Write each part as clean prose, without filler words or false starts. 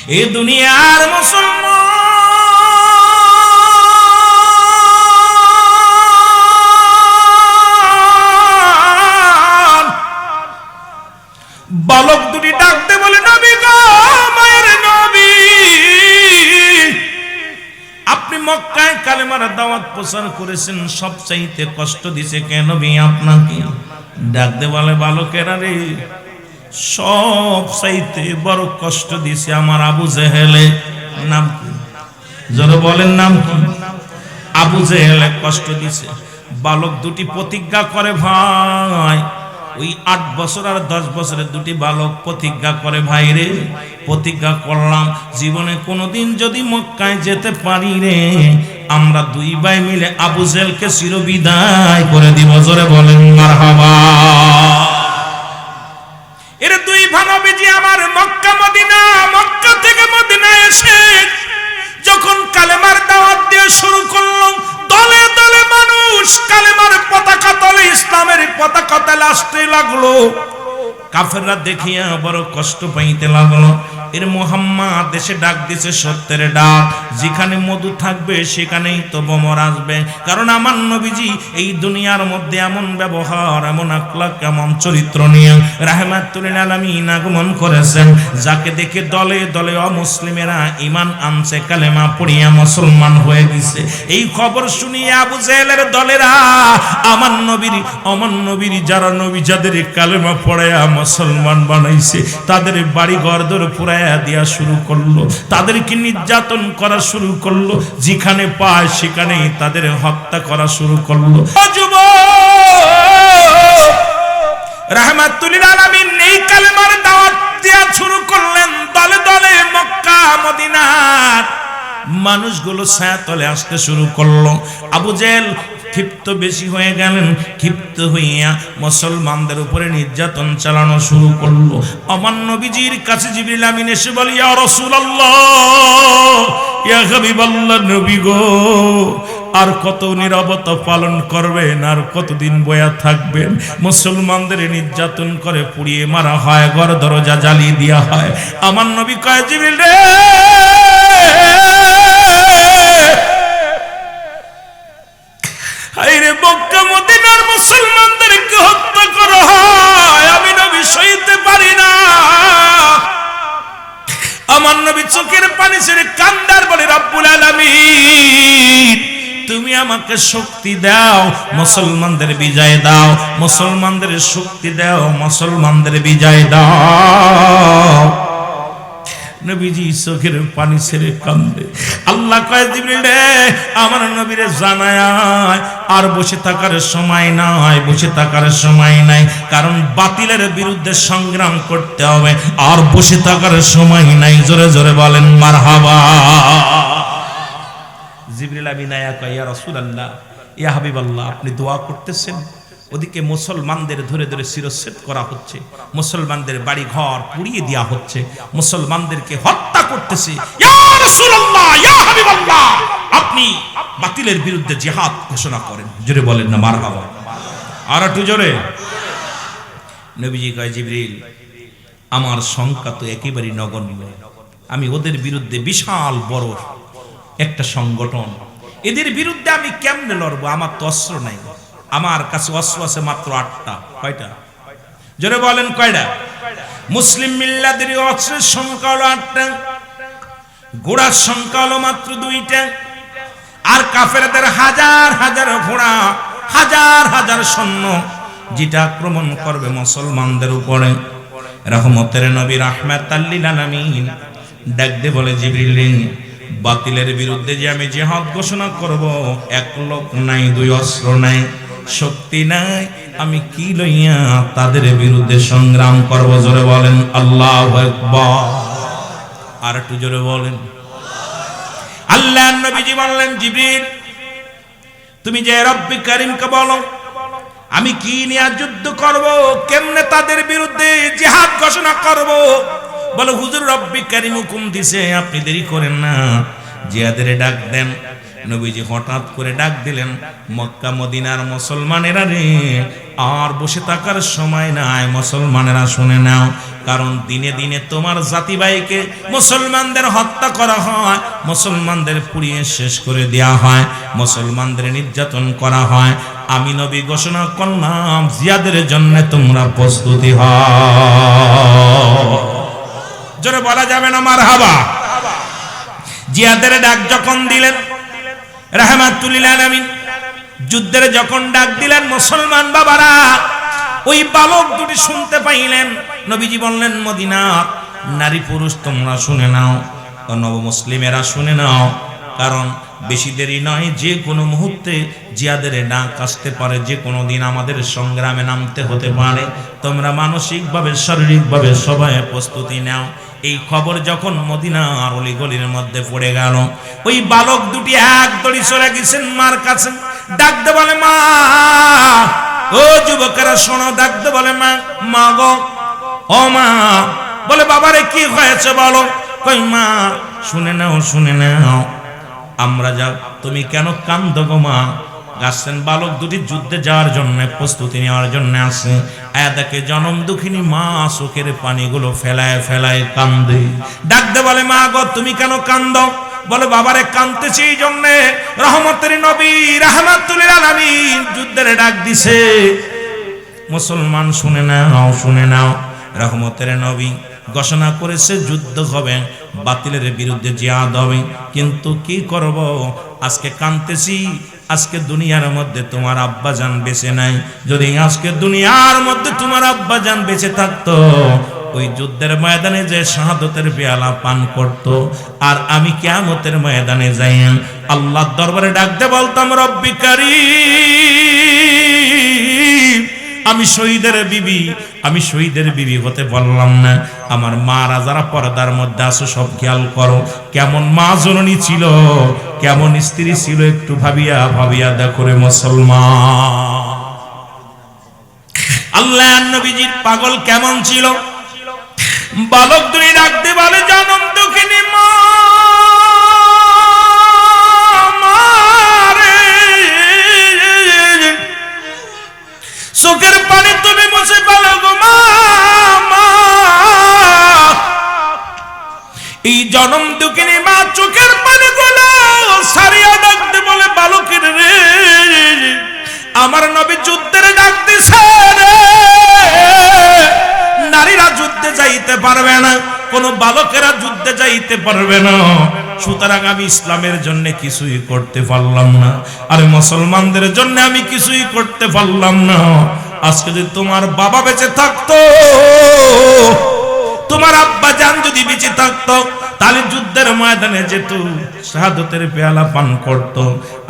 এ দুনিয়ার মুসলমান বালক দুটি ডাকতে বলে, নবী গো, মায়ের নবী, আপনি মক্কায় কালেমার দাওয়াত প্রচার করেছেন, সবচাইতে কষ্ট দিছে কে নবী আপনাকে? ডাকতে বলে, বালকেরা রে, সব চাইতে বড় কষ্ট দিছে আমার আবু জেহেলে। নাম কি? যারা বলেন নাম কি? আবু জেহেলে কষ্ট দিছে। বালক দুটি প্রতিজ্ঞা করে, ভাই ওই 8 বছর আর 10 বছরের দুটি বালক প্রতিজ্ঞা করে, ভাই রে, প্রতিজ্ঞা করলাম জীবনে কোনোদিন যদি মক্কায় যেতে পারি রে, আমরা 2 ভাই মিলে আবু জেহেলকে চিরবিদায় করে দিব। জোরে বলেন মারহাবা। এর 2 ভানবীজি আমার মক্কা মদিনা, মক্কা থেকে মদিনা এসে যখন কালেমার দাওয়াত দিয়ে শুরু করলো, দলে দলে মানুষ কালেমার পতাকা তলে, ইসলামের পতাকা তলে আসতে লাগলো। কাফেররা দেখিয়া বড় কষ্ট পাইতে লাগলো। এর মুহাম্মদ দেশে ডাক দিছে সত্যের ডাক, যেখানে মধু থাকবে সেখানেই তো ভ্রমর আসবে। কারণ আমার নবীজি এই দুনিয়ার মধ্যে এমন ব্যবহার, এমন আখলাক, এমন চরিত্র নিয়ে রাহমাতুল লিল আলামিন আগমন করেছেন, যাকে দেখে দলে দলে অমুসলিমেরা ঈমান আনছে, কালেমা পড়িয়া মুসলমান হয়ে গেছে। এই খবর শুনিয়ে আবু জেহেলের দলেরা আমার নবীর যারা নবী যাদের কালেমা পড়ায়া মুসলমান বানাইছে, তাদের বাড়ি ঘরদোর পুরায়া দেয়া শুরু করলো, তাদেরকে নির্যাতন করা শুরু করলো, যেখানে পায় সেখানেই তাদের হত্যা করা শুরু করলো। রাহমাতুল লিল আলামিন এই কালেমার দাওয়াত দেয়া শুরু করলেন। দলে দলে মক্কা মদিনার মানুষগুলো ছায়াতলে আসতে শুরু করলো। আবু জেহেল ক্ষিপ্ত বেশি হয়ে গেলেন, ক্ষিপ্ত হইয়া মুসলমানদের উপরে নির্যাতন চালানো শুরু করলো। আমার নবীজির কাছে জিবরিল আমিন এসে বলে, ইয়া রাসূলুল্লাহ, ইয়া হাবিবাল্লাহ, নবী গো, আর কত নীরবতা পালন করবেন? আর কতদিন বয়া থাকবেন? মুসলমানদের নির্যাতন করে পুড়িয়ে মারা হয়, ঘর দরজা জ্বালিয়ে দেওয়া হয়। আমার নবী কয়, জিবরিল রে, আইরে মক্কা মদিনার মুসলমানদেরকে হত্যা করা হয়, আমি নবী সইতে পারি না। আমার নবী চোখের পানি ছেড়ে কান্দার বলে, রব্বুল আলামিন, তুমি আমাকে শক্তি দাও, মুসলমানদের বিজয় দাও, মুসলমানদের শক্তি দাও, মুসলমানদের বিজয় দাও। নবীজি চোখের পানি ছেড়ে কান্দে। আল্লাহ কয়, জিবরিল রে, আমার নবীরে জানায় আর বসে থাকার সময় নাই, বসে থাকার সময় নাই, কারণ বাতিলের বিরুদ্ধে সংগ্রাম করতে হবে, আর বসে থাকার সময় নাই। জোরে জোরে বলেন মারহাবা। জিবরিল আমিন আয়া কয়, ইয়া রাসূলুল্লাহ, ইয়া হাবিবাল্লাহ, আপনি দোয়া করতেছেন, ওদিকে মুসলমানদের ধরে ধরে শিরচ্ছেদ করা হচ্ছে, মুসলমানদের বাড়ি ঘর পুড়িয়ে দেওয়া হচ্ছে, মুসলমানদেরকে হত্যা করতেছে। ইয়া রাসূলুল্লাহ, ইয়া হাবিবাল্লাহ, আপনি বাতিলের বিরুদ্ধে জিহাদ ঘোষণা করেন। জোরে বলেন না মারহাবা। আর একটু জোরে। নবীজি কয়, জিবরিল, আমার সংখ্যা তো একেবারে নগণ্য, আমি ওদের বিরুদ্ধে বিশাল বড় একটা সংগঠন, এদের বিরুদ্ধে আমি কেমনে লড়বো? আমার তো অস্ত্র নাই, আমার কাছে অস্ত্র আছে মাত্র 8টা। কয়টা? জোরে বলেন কয়টা? মুসলিম মিল্লাদের অস্ত্রের সংখ্যা হলো 8টা, ঘোড়ার সংখ্যা হলো মাত্র 2টা, আর কাফেরদের হাজার হাজার ঘোড়া, হাজার হাজার সৈন্য, যেটা আক্রমণ করবে মুসলমানদের উপরে। রহমতের নবী রাহমাতাল লিল আলামিন ডাক দিয়ে বলে, জিবরিল, বাতিলের বিরুদ্ধে যে আমি জিহাদ ঘোষণা করব, 1 লোক নাই, 2 অস্ত্র নাই, শক্তি নাই, আমি কি লইয়া তাদের বিরুদ্ধে সংগ্রাম করব? জোরে বলেন আল্লাহু আকবার। আর একটু জোরে বলেন। আল্লাহর নবীজি বললেন, জিবরিল, তুমি যে রব্বি কারীমকে বলো, আমি কি নিয়ে যুদ্ধ করব, কেমনে তাদের বিরুদ্ধে জিহাদ ঘোষণা করব? বলে, হুজুর রব্বি কারীম হুকুম দিছে, আপনি দেরি করেন না, জিহাদের ডাক দেন। নবীজি হঠাৎ করে ডাক দিলেন, মক্কা মদিনার মুসলমানেরা রে, আর বসে থাকার সময় নাই, মুসলমানেরা শুনে নাও, কারণ দিনে দিনে তোমার জাতি ভাইকে মুসলমানদের হত্যা করা হয়, মুসলমানদের পুড়িয়ে শেষ করে দেওয়া হয়, মুসলমানদের নির্যাতন করা হয়। আমি নবী ঘোষণা করলাম জিয়াদের জন্য তোমরা প্রস্তুতি হও। জোরে বলা যাবে না মারহাবা? জিয়াদের ডাক যখন দিলেন রাহমাতুল লিল আলামিন, যুদ্ধের যখন ডাক দিলেন মুসলমান বাবারা, ওই বালক দুটি শুনতে পাইলেন। নবীজি বললেন মদিনার নারী পুরুষ তোমরা শুনে নাও, নব মুসলিমেরা শুনে নাও, কারণ বেশি দেরি নয়, যে কোনো মুহূর্তে জিয়াদের ডাক আসতে পারে, যে কোনো দিন আমাদের সংগ্রামে নামতে হতে পারে। তোমরা মানসিকভাবে শারীরিকভাবে সবাই প্রস্তুতি নাও। এই খবর যখন মদিনার অলিগলির মধ্যে পড়ে গেল, ওই বালক দুটি এক দড়ি চলে গেছেন মার কাছে। ডাকতে বলে মা, ও যুবকেরা শোনো, ডাকতে বলে মা, মা গো, ও মা। বলে বাবারে কি হয়েছে বলো? কই মা শুনে নাও, শুনে নাও, আমরা যা, তুমি কেন কান্দো গো মা? গাছেন বালক দুটি যুদ্ধে যাওয়ার জন্য প্রস্তুতি নেওয়ার জন্য আসে। দেখে জনম দুঃখিনী মা চোখের পানিগুলো ফেলায় ফেলায় কান্দে। ডাকতে বলে মা গো তুমি কেন কান্দো? বলে বাবারে কান্দতেছি এই জন্যে, রহমতের নবী রাহমাতুল লিল আলামিন যুদ্ধের ডাক দিছে। মুসলমান শুনে নাও, শুনে নাও, রহমতের নবী ঘোষণা করেছে যুদ্ধ হবে, বাতিলের বিরুদ্ধে জিহাদ হবে। কিন্তু কি করব, আজকে কাঁদতেছি, আজকে দুনিয়ার মধ্যে তোমার আব্বাজান বেঁচে নাই। যদি আজকে দুনিয়ার মধ্যে তোমার আব্বাজান বেঁচে থাকতো, ওই যুদ্ধের ময়দানে যে শাহাদতের পেয়ালা পান করত, আর আমি কিয়ামতের ময়দানে যাই আল্লাহর দরবারে ডাকতে বলতাম রব্বি কারীম, আমি শহীদের বিবি, আমি শহীদের বিবি হতে পারলাম না। আমার মারা যারা পর্দার মধ্যে আসো সব খেয়াল করো, কেমন মা জননী ছিল, কেমন স্ত্রী ছিল, একটু ভাবিয়া ভাবিয়া দেখো রে মুসলমান। আল্লাহর নবীজির পাগল কেমন ছিল। বালক দুই ডাকতে বলে জনম দুঃখিনী মা, চোখের পানি তুমি মুছে ফেলো গো মা। এই জনম দুঃখিনী মা চোখের পানি গুলো সারিয়া ডাকতে বলে বালকের রে, আমার নবী যুদ্ধের ডাক দিছে রে। নারীরা যুদ্ধে যাইতে পারবে না, কোন বালকেরা যুদ্ধে যাইতে পারবে না, সুতরাং আমি ইসলামের জন্য কিছুই করতে পারলাম না, আর মুসলমানদের জন্য আমি কিছুই করতে পারলাম না। আজকে যদি তোমার বাবা বেঁচে থাকতো, তোমার আব্বা জান যদি বেঁচে থাকতো, তাহলে যুদ্ধের ময়দানে যেত, শাহাদতের পেয়ালা পান করত।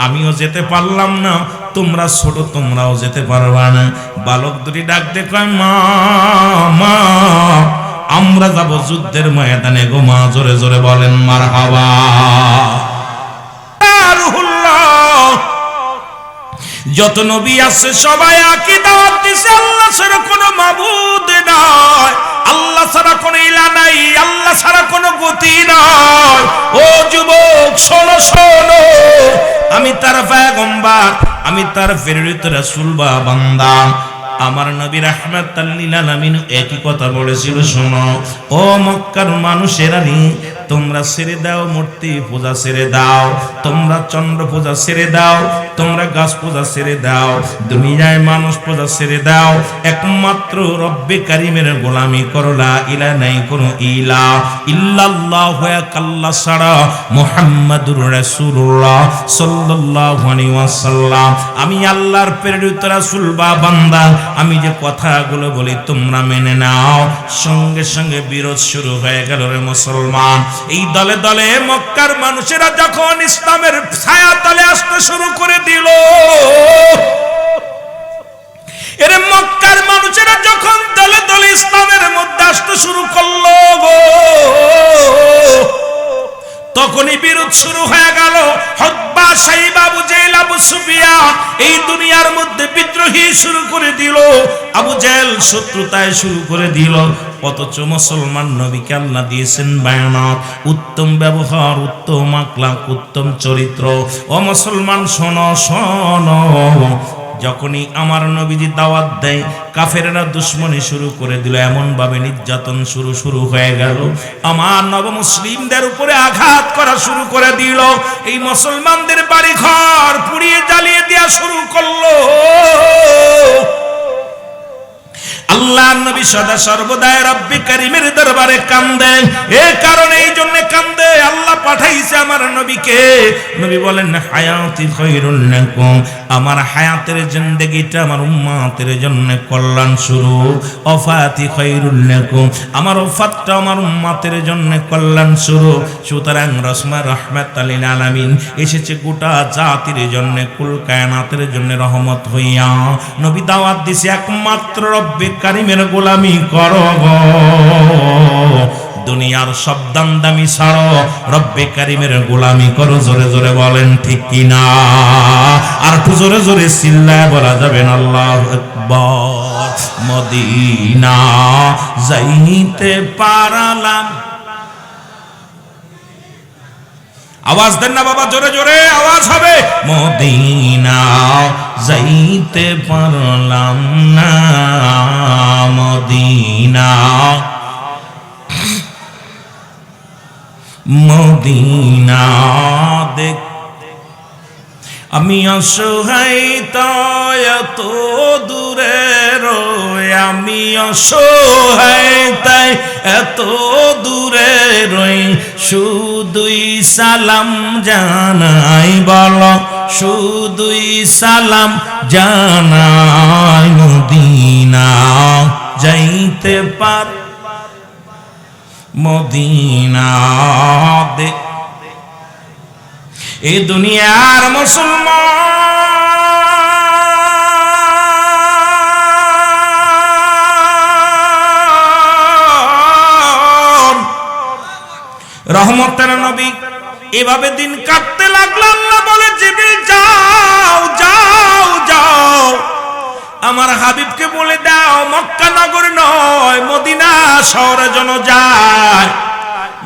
আমিও যেতে পারলাম না, তোমরা ছোট, তোমরাও যেতে পারবা না। বালক দুটি ডাকতে কয় মা, মা আমরা যাব যুদ্ধের ময়দানে গো মা। জোরে জোরে বলেন মারহাবা। যত নবী আছে সবাই একই দাওয়াত দিছে, আল্লাহ ছাড়া কোনো মাবুদ নাই, আল্লাহ ছাড়া কোনো ইলা নাই, আল্লাহ ছাড়া কোনো গতি নাই। ও যুবক শোনো, শোনো, আমি তার পয়গম্বর, আমি তার প্রেরিত রাসূল বা বান্দা। আমার নবী রাহমাতাল লিল আলামিন একই কথা বলেছিল, শোনো ও মক্কার মানুষেরা, তোমরা ছেড়ে দাও মূর্তি পূজা, ছেড়ে দাও, তোমরা চন্দ্র পূজা ছেড়ে দাও, তোমরা গাছ পূজা ছেড়ে দাও, দুনিয়ায় মানুষ পূজা ছেড়ে দাও, একমাত্র রব্বে কারিমের গোলামি করো। লা ইলাহা নাই কোনো ইলা ইল্লাল্লাহু আল্লাহ ছাড়া, মুহাম্মাদুর রাসূলুল্লাহ সাল্লাল্লাহু আলাইহি ওয়াসাল্লাম আমি আল্লাহর প্রেরিত রাসূল বা বান্দা। আমি যে কথাগুলো বলি তোমরা মেনে নাও। সঙ্গে সঙ্গে বিরোধ শুরু হয়ে গেল রে মুসলমান। এই দলে দলে মক্কার মানুষেরা যখন ইসলামের ছায়া তলে আসতে শুরু করে দিল, এর মক্কার মানুষেরা যখন দলে দলে ইসলামের মধ্যে আসতে শুরু করলো গো, তখনই বিরোধ শুরু হয়ে গেল। হতবা, সাইবা, আবু জেহেল, আবু সুফিয়ান এই দুনিয়ার মধ্যে বিদ্রোহী শুরু করে দিল। আবু জেহেল শত্রুতায় শুরু করে দিল। অথচ মুসলমান নবীকে আল্লাহ দিয়েছেন বায়ানত, উত্তম ব্যবহার, উত্তম আখলাক, উত্তম চরিত্র। ও মুসলমান শোনো, শোনো, যখনই আমার নবীজি দাওয়াত দেয় কাফেররা দুশ্মনী শুরু করে দিল, এমন ভাবে নির্যাতন শুরু হয়ে গেল, আমার নবমুসলিমদের উপরে আঘাত করা শুরু করে দিল, এই মুসলমানদের বাড়ি ঘর পুড়িয়ে জ্বালিয়ে দেওয়া শুরু করলো। আল্লাহ নবী সদা সর্বদা রব্বে কারীমের দরবারে কাঁদেন। এই কারণে এই জন্য কাঁদে, আল্লাহ পাঠাইছে আমার নবীকে। নবী বলেন হায়াতি খায়রুল লাকুম, আমার হায়াতের জিন্দেগিটা আমার উম্মতের জন্য কল্যাণ স্বরূপ, ওফাতি খায়রুল লাকুম, আমার ওফাতটা আমার উম্মতের জন্য কল্যাণ স্বরূপ। সুতরাং রাহমাতাল লিল আলামিন এসেছে গোটা জাতির জন্য, কুল কায়নাতের জন্য রহমত হইয়া। নবী দাওয়াত দিছে একমাত্র রব্বে কারীমের গোলামি করো গো, দুনিয়ার সব দামি ছাড়ো, রব্বে কারীমের গোলামি করো। জোরে জোরে বলেন ঠিক কিনা? আর একটু জোরে জোরে চিল্লায় বলা যাবে না আল্লাহু আকবার। মদিনা যাইতে পারলাম, আওয়াজ দেন না বাবা, জোরে জোরে আওয়াজ হবে। মদিনা যাইতে পারলাম না, মদিনা মদিনা দেখ, আমি অসহায় তাই এত দূরে রই, আমি অসহায় তাই এত দূরে রই, শুধুই সালাম জানাই, বলো শুধুই সালাম জানাই। মদিনা যাইতে পার, মদিনা দেখ, এই দুনিয়ার মুসলমান রহমতের নবী এভাবে দিন কাটতে লাগলো। আল্লাহ বলে জিবরিল যাও যাও যাও, আমার হাবিবকে বলে দাও মক্কা নগর নয় মদিনা শহরে যেন যায়।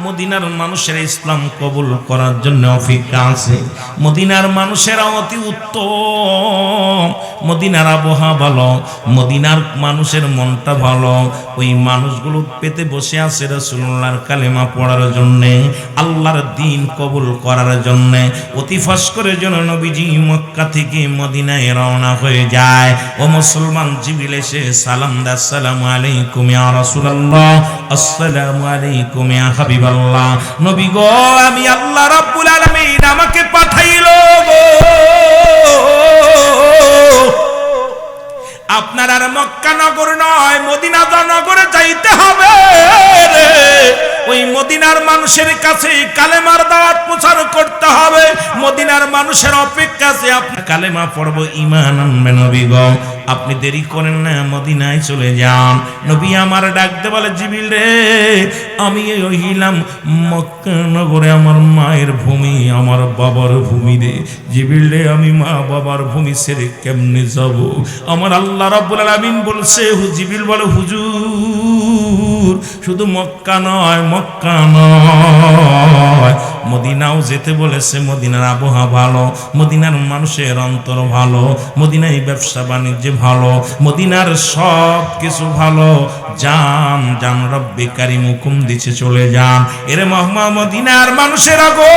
মদিনার মানুষেরা ইসলাম কবুল করার জন্য অপেক্ষা আছে। মদিনার মানুষেরা অতি উত্তম, মদিনার আবহাওয়া ভালো, মদিনার মানুষের মনটা ভালো। ওই মানুষগুলো পেতে বসে আছে রাসূলুল্লাহর কালেমা পড়ার জন্য, আল্লাহর দ্বীন কবুল করার জন্য। অতি ফস করে যেন নবীজি মক্কা থেকে মদিনায় রওনা হয়ে যায়। ও মুসলমান, জিবরিল এসে সালাম দেয়, আসসালামু আলাইকুম ইয়া রাসূলুল্লাহ, আসসালামু আলাইকুম ইয়া হাবিব আল্লাহ। নবী গো, আমি আল্লাহ রাব্বুল আলামিন আমাকে পাঠাইলো গো, আপনার আর মক্কা নগর নয় মদিনা নগরে যাইতে হবে রে। ওই মদিনার মানুষের কাছে কালেমার দাওয়াত প্রচার করতে হবে। মদিনার মানুষের অপেক্ষা আছে, আপনি কালেমা পড়বো, ঈমান আনবে। নবী গো, আপনি দেরি করেন না, মদিনায় চলে যান। নবী আমার ডাকতে বলে, জিবরিল রে, আমি হইলাম মক্কা নগরে আমার মায়ের ভূমি, আমার বাবার ভূমি রে। জিবরিল রে, আমি মা বাবার ভূমি ছেড়ে কেমনে যাব? আমার আল্লাহ রাব্বুল আলামিন বলছে, জিবরিল বলে, হুজুর শুধু মক্কা নয়, মক্কা নয় মদিনাও যেতে বলেছে। মদিনার আবহাওয়া ভালো, মদিনার মানুষের অন্তর ভালো, মদিনায় ব্যবসা বাণিজ্য ভালো, মদিনার সব কিছু ভালো। যান যান, রব্বে কারীম হুকুম দিছে চলে যান। এরে মদিনার মানুষেরা গো,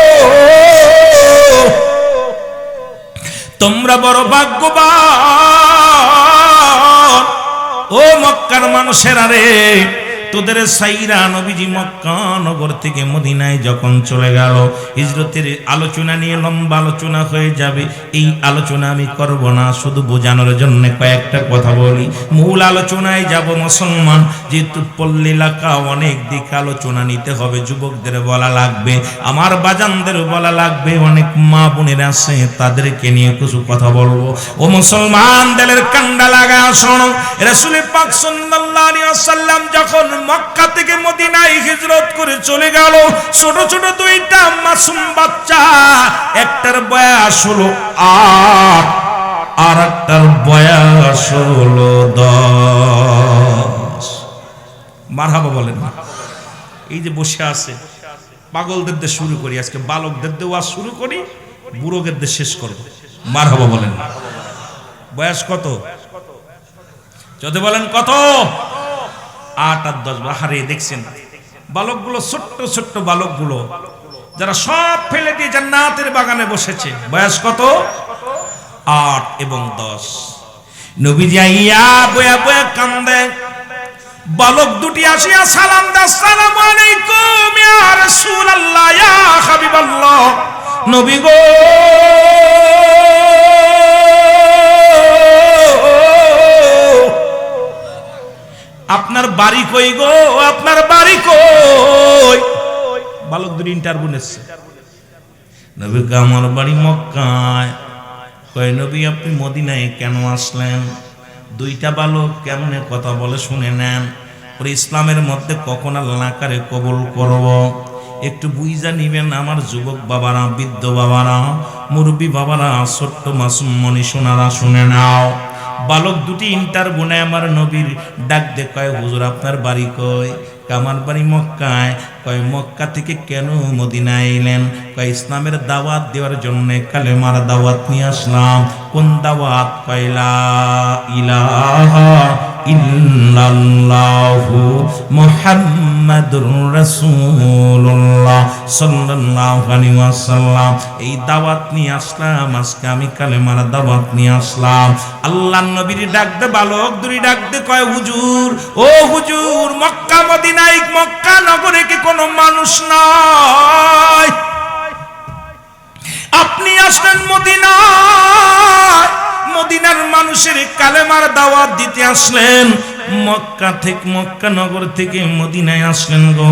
তোমরা বড় ভাগ্যবান। ও মক্কার মানুষেরা রে, তোদের সাইরা নবীজি মক্কা নগর থেকে মদিনায় যখন চলে গেল, হিজরতের আলোচনা নিয়ে লম্বা আলোচনা হয়ে যাবে। এই আলোচনা আমি করব না, শুধু বোঝানোর জন্য কয়েকটা কথা বলি। মূল আলোচনায় যাব মুসলমান, যেহেতু পল্লী এলাকা অনেক দিক আলোচনা নিতে হবে। যুবকদের বলা লাগবে, আমার বাজানদের বলা লাগবে, অনেক মা বোনের আছে তাদেরকে নিয়ে কিছু কথা বলবো। ও মুসলমান, দিলের কান্ডা লাগা শোনো। রাসূল পাক সাল্লাল্লাহু আলাইহি ওয়াসাল্লাম যখন মক্কা থেকে মদিনায় হিজরত করে চলে গেল, ছোট ছোট দুইটা মাসুম বাচ্চা, একটার বয়স হলো 8 আর একটার বয়স হলো 10। মারহাবা বলেন না? এই যে বসে আছে, পাগলদের দিয়ে শুরু করি আজকে, বালকদের দিয়ে ওয়াজ শুরু করি, বুড়োদের দিয়ে শেষ করব। মারহাবা বলেন না? বয়স কত? যদি বলেন কত? 8 আর 10। বাহারে দেখছেন বালকগুলো, ছোট্ট ছোট্ট বালকগুলো যারা সব ফেলে দিয়ে জান্নাতের বাগানে বসেছে। বয়স কত? 8 এবং 10। নবীজি আইয়া বয়া বয়া কান্দে। বালক দুটি আসিয়া সালাম দেয়, আসসালামু আলাইকুম ইয়া রাসূলুল্লাহ, ইয়া হাবিবাল্লাহ। নবী গো, আপনার বাড়ি কই গো, আপনার বাড়ি কই? বালক দুটি ইন্টারভিউ নিচ্ছে। নবী কে আমার বাড়ি মক্কায়। কয় নবী আপনি মদিনায় কেন আসলেন? দুইটা বালক কেমনে কথা বলে শুনে নেন। পরে ইসলামের মধ্যে কখন আল্লাহ কারে কবুল করব একটু বুঝা নিবেন আমার যুবক বাবারা, বৃদ্ধ বাবারা, মুরব্বী বাবারা, ছোট্ট মাসুম মনি সোনারা শুনে নাও। বালক দুটি ইন্টারভিউ নেয় আমার নবীর ডাক দে। কয় হুজুর আপনার বাড়ি কই? আমার বাড়ি মক্কায়। কয় মক্কা থেকে কেন মদিনায় এলেন? কয় ইসলামের দাওয়াত দেওয়ার জন্য, কালেমার দাওয়াত নিয়ে আসলাম। কোন দাওয়াত? কয় লা ইলাহা ইল্লাল্লাহু মুহাম্মাদুর রাসূলুল্লাহ সাল্লাল্লাহু আলাইহি ওয়াসাল্লাম। এই দাওয়াত নিয়ে আসলাম, আজকে আমি কালেমার দাওয়াত নিয়ে আসলাম। আল্লাহর নবীর ডাক দে, বালক দুই ডাক দে। কয় হুজুর, ও হুজুর, মক্কা মদিনায়, মক্কা নগরে কি কোনো মানুষ নাই? আপনি আসলেন মদিনায়, মদিনার মানুষের কালেমার দাওয়াত দিতে আসলেন। মক্কা থেকে, মক্কা নগর থেকে মদিনায় আসলেন গো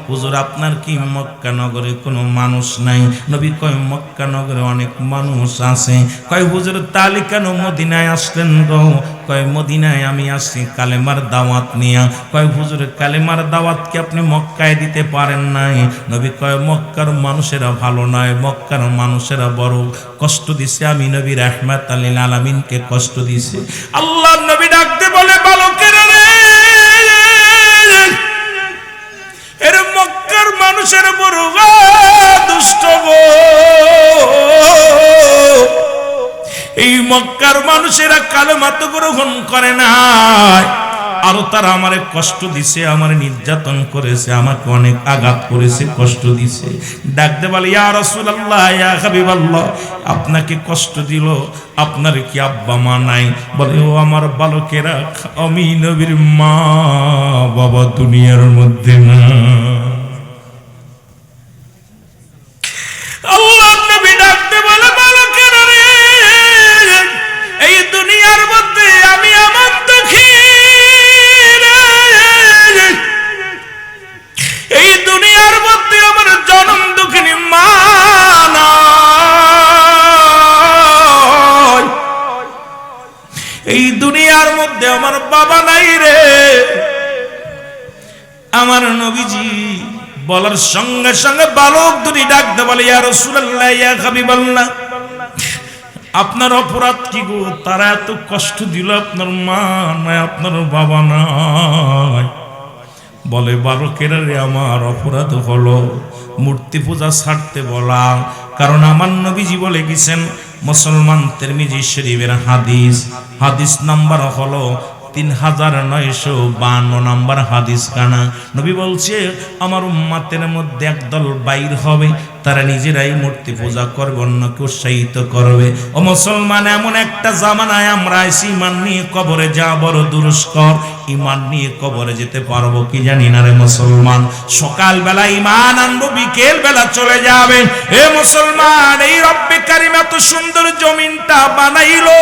হুজুর, আপনার কি মক্কা নগরে কোনো মানুষ নাই? নবী কয় মক্কা নগরে অনেক মানুষ আছে। কয় হুজুর তাহলে কেন মদিনায় আসলেন গো? কয় মদিনায় আমি আসছি কালেমার দাওয়াত নিয়ে। কয় হুজুর কালেমার দাওয়াত কি আপনি মক্কায় দিতে পারেন নাই? নবী কয় মক্কার মানুষেরা ভালো নয়, মক্কার মানুষেরা বড় কষ্ট দিছে। আমি নবী রাহমাতুল লিল আলামিনকে কষ্ট দিছে। আল্লাহ নবী ডাকতে বলে, বালকেরা রে, এর মক্কার মানুষের বড় দুষ্ট গো। এই মক্কার মানুষেরা কালেমা তো গ্রহণ করে নাই, আরো তারা আমারে কষ্ট দিছে, আমারে নির্যাতন করেছে, আমাকে অনেক আঘাত করেছে, কষ্ট দিছে। ডাকতে বলে, ইয়া রাসূলুল্লাহ, ইয়া হাবিবাল্লাহ, আপনাকে কষ্ট দিল, আপনার কি আব্বা মা নাই? বলে, ও আমার বালকেরা, আমি নবীর মা বাবা দুনিয়ার মধ্যে না। আল্লাহ নবী ডাকতে বলে, বালকেরা রে, এই দুনিয়ার মধ্যে আমি আমার দেখি, এই দুনিয়ার মধ্যে আমার জনম দুঃখিনী মা নাই, এই দুনিয়ার মধ্যে আমার বাবা নাই রে। আমার নবীজি বলার সঙ্গে সঙ্গে বালক দুটি ডাকতে বলে, ইয়া রাসূলুল্লাহ, ইয়া হাবিবাল্লাহ, আপনার অপরাধ কি গো? তারা এত কষ্ট দিল, আপনার মা নাই, আপনার বাবা নাই। বলে, বালকেরা রে, আমার অপরাধ হলো মূর্তি পূজা ছাড়তে বলা। কারণ আমার নবীজি বলে গেছেন, মুসলমান তিরমিজি শরীফের হাদিস, হাদিস নাম্বার হলো 3952 নাম্বার হাদিস কানা। নবী বলছে, আমার উম্মতের মধ্যে একদল বাইর হবে, তারা নিজেরাই মূর্তি পূজা করবে, অন্যকে উৎসাহিত করবে। ও মুসলমান, এমন একটা জামানায় আমরা আইছি, ঈমান নিয়ে কবরে যাওয়া বড় দুরস্কর। ঈমান নিয়ে কবরে যেতে পারবো কি জানি না রে মুসলমান। সকাল বেলা ঈমান আনবো, বিকেল বেলা চলে যাবে। এ মুসলমান, এই রব্বে কারীম এত সুন্দর জমিনটা বানাইলো,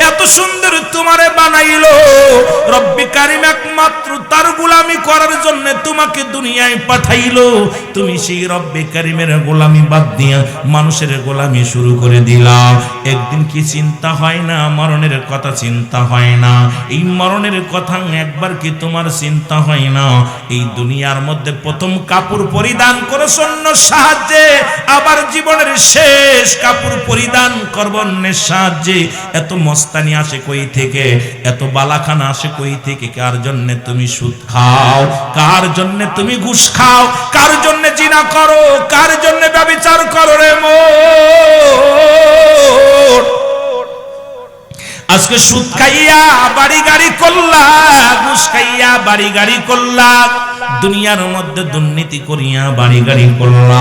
এত সুন্দর তোমারে বানাইলো। রব্বে কারীম একমাত্র তার গোলামি করার জন্য তোমাকে দুনিয়ায় পাঠাইলো। তুমি সেই রব্বে কারীমের গোলামি বাদ দিয়া মানুষের গোলামি শুরু করে দিলা। একদিন কি চিন্তা হয় না? মরণের কথা চিন্তা হয় না? এই মরণের কথা একবার কি তোমার চিন্তা হয় না? এই দুনিয়ার মধ্যে প্রথম কাপড় পরিধান করো অন্যের সাহায্যে, আবার জীবনের শেষ কাপড় পরিধান করব অন্যের সাহায্যে। এত মস্তানি আসে কই থেকে? এত বালাখানা আসে কই থেকে? কার জন্য তুমি সুদ খাও? কার জন্য তুমি ঘুষ খাও? কার জন্য জিনা করো? কার জন্য ব্যভিচার করো রে মোর? আজকে সুদ খাইয়া বাড়ি গাড়ি করলা, ঘুষ খাইয়া বাড়ি গাড়ি করলা, দুনিয়ার মধ্যে দুর্নীতি করিয়া বাড়ি গাড়ি করলা।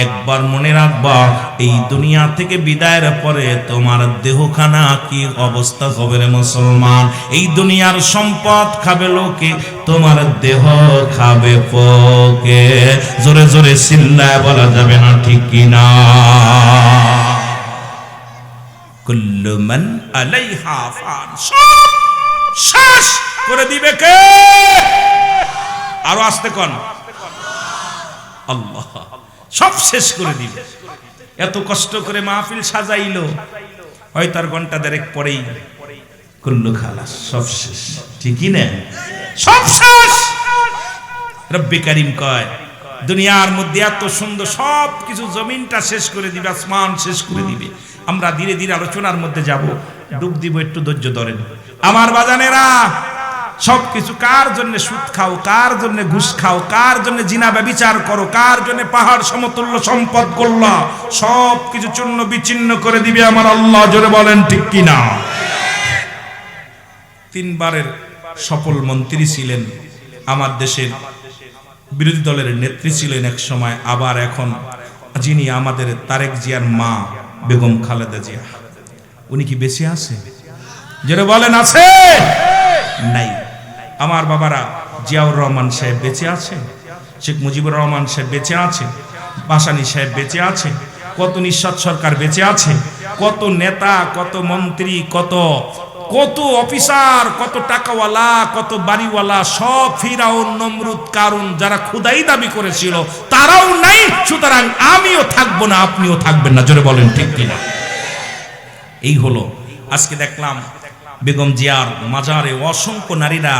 একবার মনে রাখবা, এই দুনিয়া থেকে বিদায়ের পরে তোমার দেহখানা কি অবস্থা হবে রে মুসলমান। এই দুনিয়ার সম্পদ খাবে লোকে, তোমার দেহ খাবে পোকে। জোরে জোরে চিল্লায় বলা যাবে না, ঠিক কিনা? কুল্লু মান আলাইহা ফান, সব শেষ করে দিবে কে? আরো আসতে কোন? আল্লাহ। সব শেষ করে দিবে। এত কষ্ট করে মাহফিল সাজাইলো, হয় তার ঘন্টা দেড়েক পরেই কুল্লু খালাস, সব শেষ, ঠিকই না? সব শেষ। রব্বে কারীম কয়, দুনিয়ার মধ্যে এত সুন্দর সব কিছু, জমিনটা শেষ করে দিবে, আসমান শেষ করে দিবে। আমরা ধীরে ধীরে আলোচনার মধ্যে যাব, ডুব দিব, একটু ধৈর্য ধরেন আমার বাজানেরা। সবকিছু কার জন্য সুদ খাও, কার জন্য ঘুষ খাও, কার জন্য জিনা ব্যভিচার করো, কার জন্য পাহাড় সমতুল্য সম্পদ করলা, সব কিছু চূর্ণ বিচ্ছিন্ন করে দিবে আমার আল্লাহ। জোরে বলেন ঠিক কিনা? তিনবারের সফল মন্ত্রী ছিলেন, আমার দেশের বিরোধী দলের নেত্রী ছিলেন এক সময়, আবার এখন যিনি আমাদের তারেক জিয়ার মা বেগম খালেদা জিয়া, উনি কি বেঁচে আছে? জোরে বলেন আছে? নাই। আমার বাবারা, জিয়াউর রহমান সাহেব বেঁচে আছে, শেখ মুজিবুর রহমান সাহেব বেঁচে আছে, ভাসানী সাহেব বেঁচে আছে, কত নিঃস্বাদ সরকার বেঁচে আছে, কত নেতা, কত মন্ত্রী, কত কত অফিসার, কত টাকাওয়ালা, কত বাড়িওয়ালা, সব ফিরাউন, নমরুদ, কারুন, যারা খুদাই দাবি করেছিল তারাও নাই। সুতরাং আমিও থাকবো না, আপনিও থাকবেন না। জোরে বলেন ঠিক কিনা? এই হলো আজকে দেখলাম বেগম জিয়ার মাজারে অসংখ্য নারীরা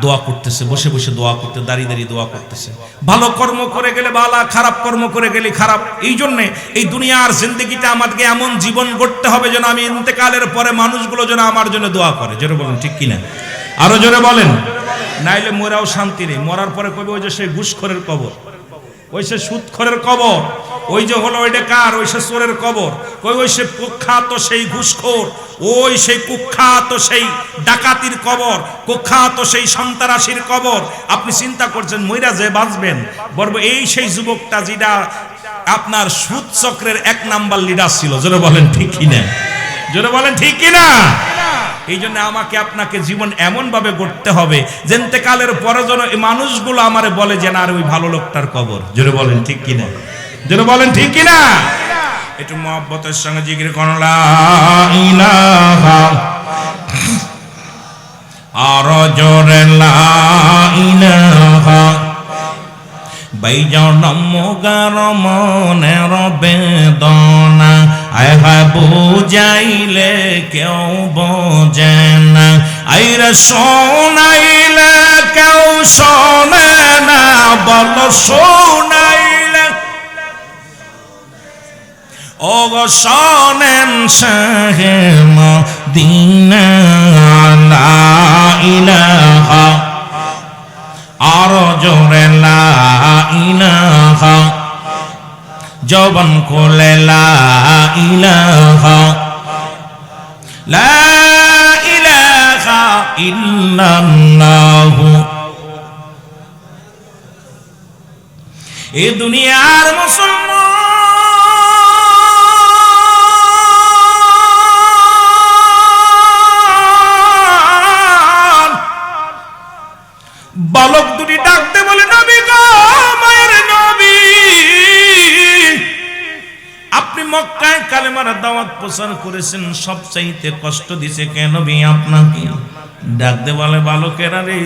দোয়া করতেছে, বসে বসে দোয়া করতে, দাঁড়িয়ে দাঁড়িয়ে দোয়া করতেছে। ভালো কর্ম করে গেলে ভালো, খারাপ কর্ম করে গেলে খারাপ। এই জন্যে এই দুনিয়ার জিন্দগিটা আমাদেরকে এমন জীবন গড়তে হবে যেন আমি ইন্তেকালের পরে মানুষগুলো যেন আমার জন্য দোয়া করে। জোরে বলেন ঠিক কিনা? আরো জোরে বলেন। নাইলে মোরাও শান্তি নেই। মরার পরে কবে ওই যে সেই ঘুষখোরের কবর, ওই সে সুদখোরের কবর, ওই যে হলো ওইটা কার, ওই সে চোরের কবর, ওই সে কুখ্যাত সেই ঘুষখোর, ওই সেই কুখ্যাত সেই ডাকাতির কবর, কুখ্যাত সেই সন্ত্রাসীর কবর। আপনি চিন্তা করছেন মইরা যে বাঁচবেন, বলবো এই সেই যুবকটা যেটা আপনার সুদ চক্রের 1 নাম্বার লিডার ছিল। জোরে বলেন ঠিক কিনা? জোরে বলেন ঠিক কিনা? এই জন্য আমাকে আপনাকে জীবন এমন ভাবে গড়তে হবে যে ইন্তেকালের পরে যেন এই মানুষগুলো আমারে বলে যে না, আর ওই ভালো লোকটার কবর। জোরে বলেন ঠিক কিনা? জোরে বলেন ঠিক কিনা? একটু মহব্বতের সঙ্গে জিকির করুন, লা ইলাহা, আর জোরে লা ইলাহা। বাইজনম গার মনের বেদনা, আয় বুঝাইলে কেউ বোঝে না, আইরে শোনাইলে কেউ শোনে না, বল শোনাইলে ও গো শোনেন শাহে মদিনা। লা ইলাহা, আর জোরে লা ইলাহা, জবান খুলে লা ইলাহা, লা ইলাহা ইল্লাল্লাহু। এই দুনিয়ার মুসলমান বালক দুটি ডাকতে বলে, নবী গো, মায়ের নবী, আপনি মক্কায় কালেমার দাওয়াত প্রচার করেছেন, সবচাইতে কষ্ট দিছে কেন নবী আপনাকে? ডাকতে বলে, বালকেরা রে,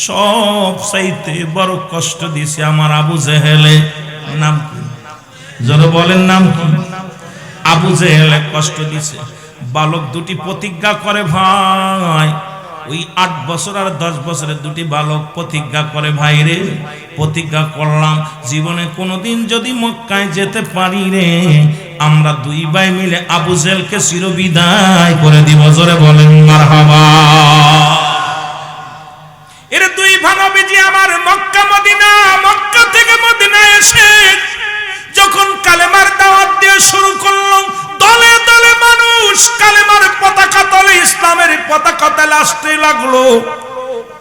সবচাইতে বড় কষ্ট দিছে আমার আবু জেহেলে। নাম কি? জোরে বলেন নাম কি? আবু জেহেলে কষ্ট দিছে। বালক দুটি প্রতিজ্ঞা করে, ভাই ওই 8 বছর আর 10 বছরের দুটি বালক প্রতিজ্ঞা করে, ভাই রে, প্রতিজ্ঞা করলাম জীবনে কোনোদিন যদি মক্কায় যেতে পারি রে, আমরা 2 ভাই মিলে আবু জেহেলকে চিরবিদায় করে দিব। জোরে বলেন মারহাবা। এর 2 ভানবীজি আমার মক্কা মদিনা, মক্কা থেকে মদিনা এসে যখন কালেমার দাওয়াত দিয়ে শুরু করলাম, দলে দলে মানুষ কালেমার পতাকা তলে কাঁদাকাটা আসতে লাগলো।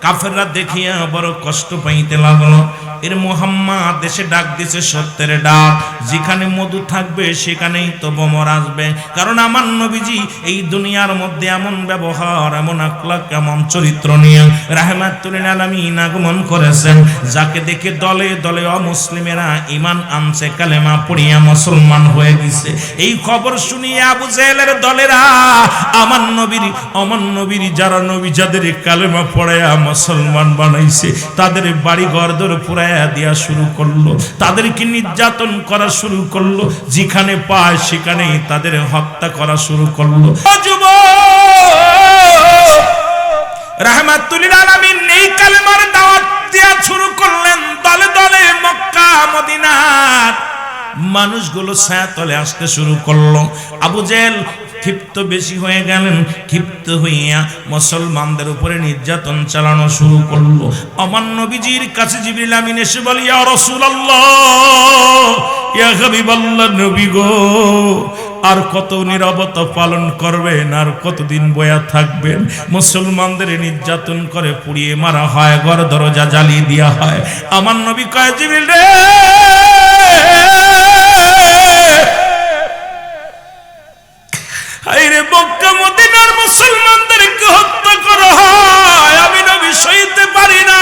কাফেররা দেখিয়া বড় কষ্ট পাইতে লাগলো। এর মুহাম্মদ দেশে ডাক দিছে সত্যের ডাক, যেখানে মধু থাকবে সেখানেই তো ভ্রমর আসবে। কারণ আমার নবীজি এই দুনিয়ার মধ্যে এমন ব্যবহার, এমন আখলাক, এমন চরিত্র নিয়ে রাহমাতুল লিল আলামিন আগমন করেছেন, যাকে দেখে দলে দলে অমুসলিমেরা ঈমান আনছে, কালেমা পড়িয়া মুসলমান হয়ে গেছে। এই খবর শুনিয়ে আবু জেহেলের দলেরা আমার নবীর যারা নবী যাদের কালেমা পড়ায়া মুসলমান বানাইছে, তাদের বাড়ি ঘর দর পুরায়া দেয়া শুরু করলো, তাদেরকে নির্যাতন করা শুরু করলো, যেখানে পায় সেখানেই তাদের হত্যা করা শুরু করলো। রাহমাতুল লিল আলামিন এই কালেমার দাওয়াত দেয়া শুরু করলেন। দলে দলে মক্কা মদিনার মানুষগুলো ছায়াতলে আসতে শুরু করলো। আবু জেহেল ক্ষিপ্ত বেশি হয়ে গেলেন, ক্ষিপ্ত হইয়া মুসলমানদের উপরে নির্যাতন চালানো শুরু করলো। আমার নবীজির কাছে জিবরিল আমিন এসে বলে, ইয়া রাসূলুল্লাহ, ইয়া হাবিবাল্লাহ, নবী গো, আর কত নীরবতা পালন করবেন, আর কতদিন বয়া থাকবেন? মুসলমানদের নির্যাতন করে পুড়িয়ে মারা হয়, ঘর দরজা জ্বালিয়ে দেওয়া হয়। আমার নবী কয়, জিবরিল রে, আইরে মক্কা মদিনার মুসলমানদেরকে হত্যা করা হয়, আমি নবী সইতে পারি না।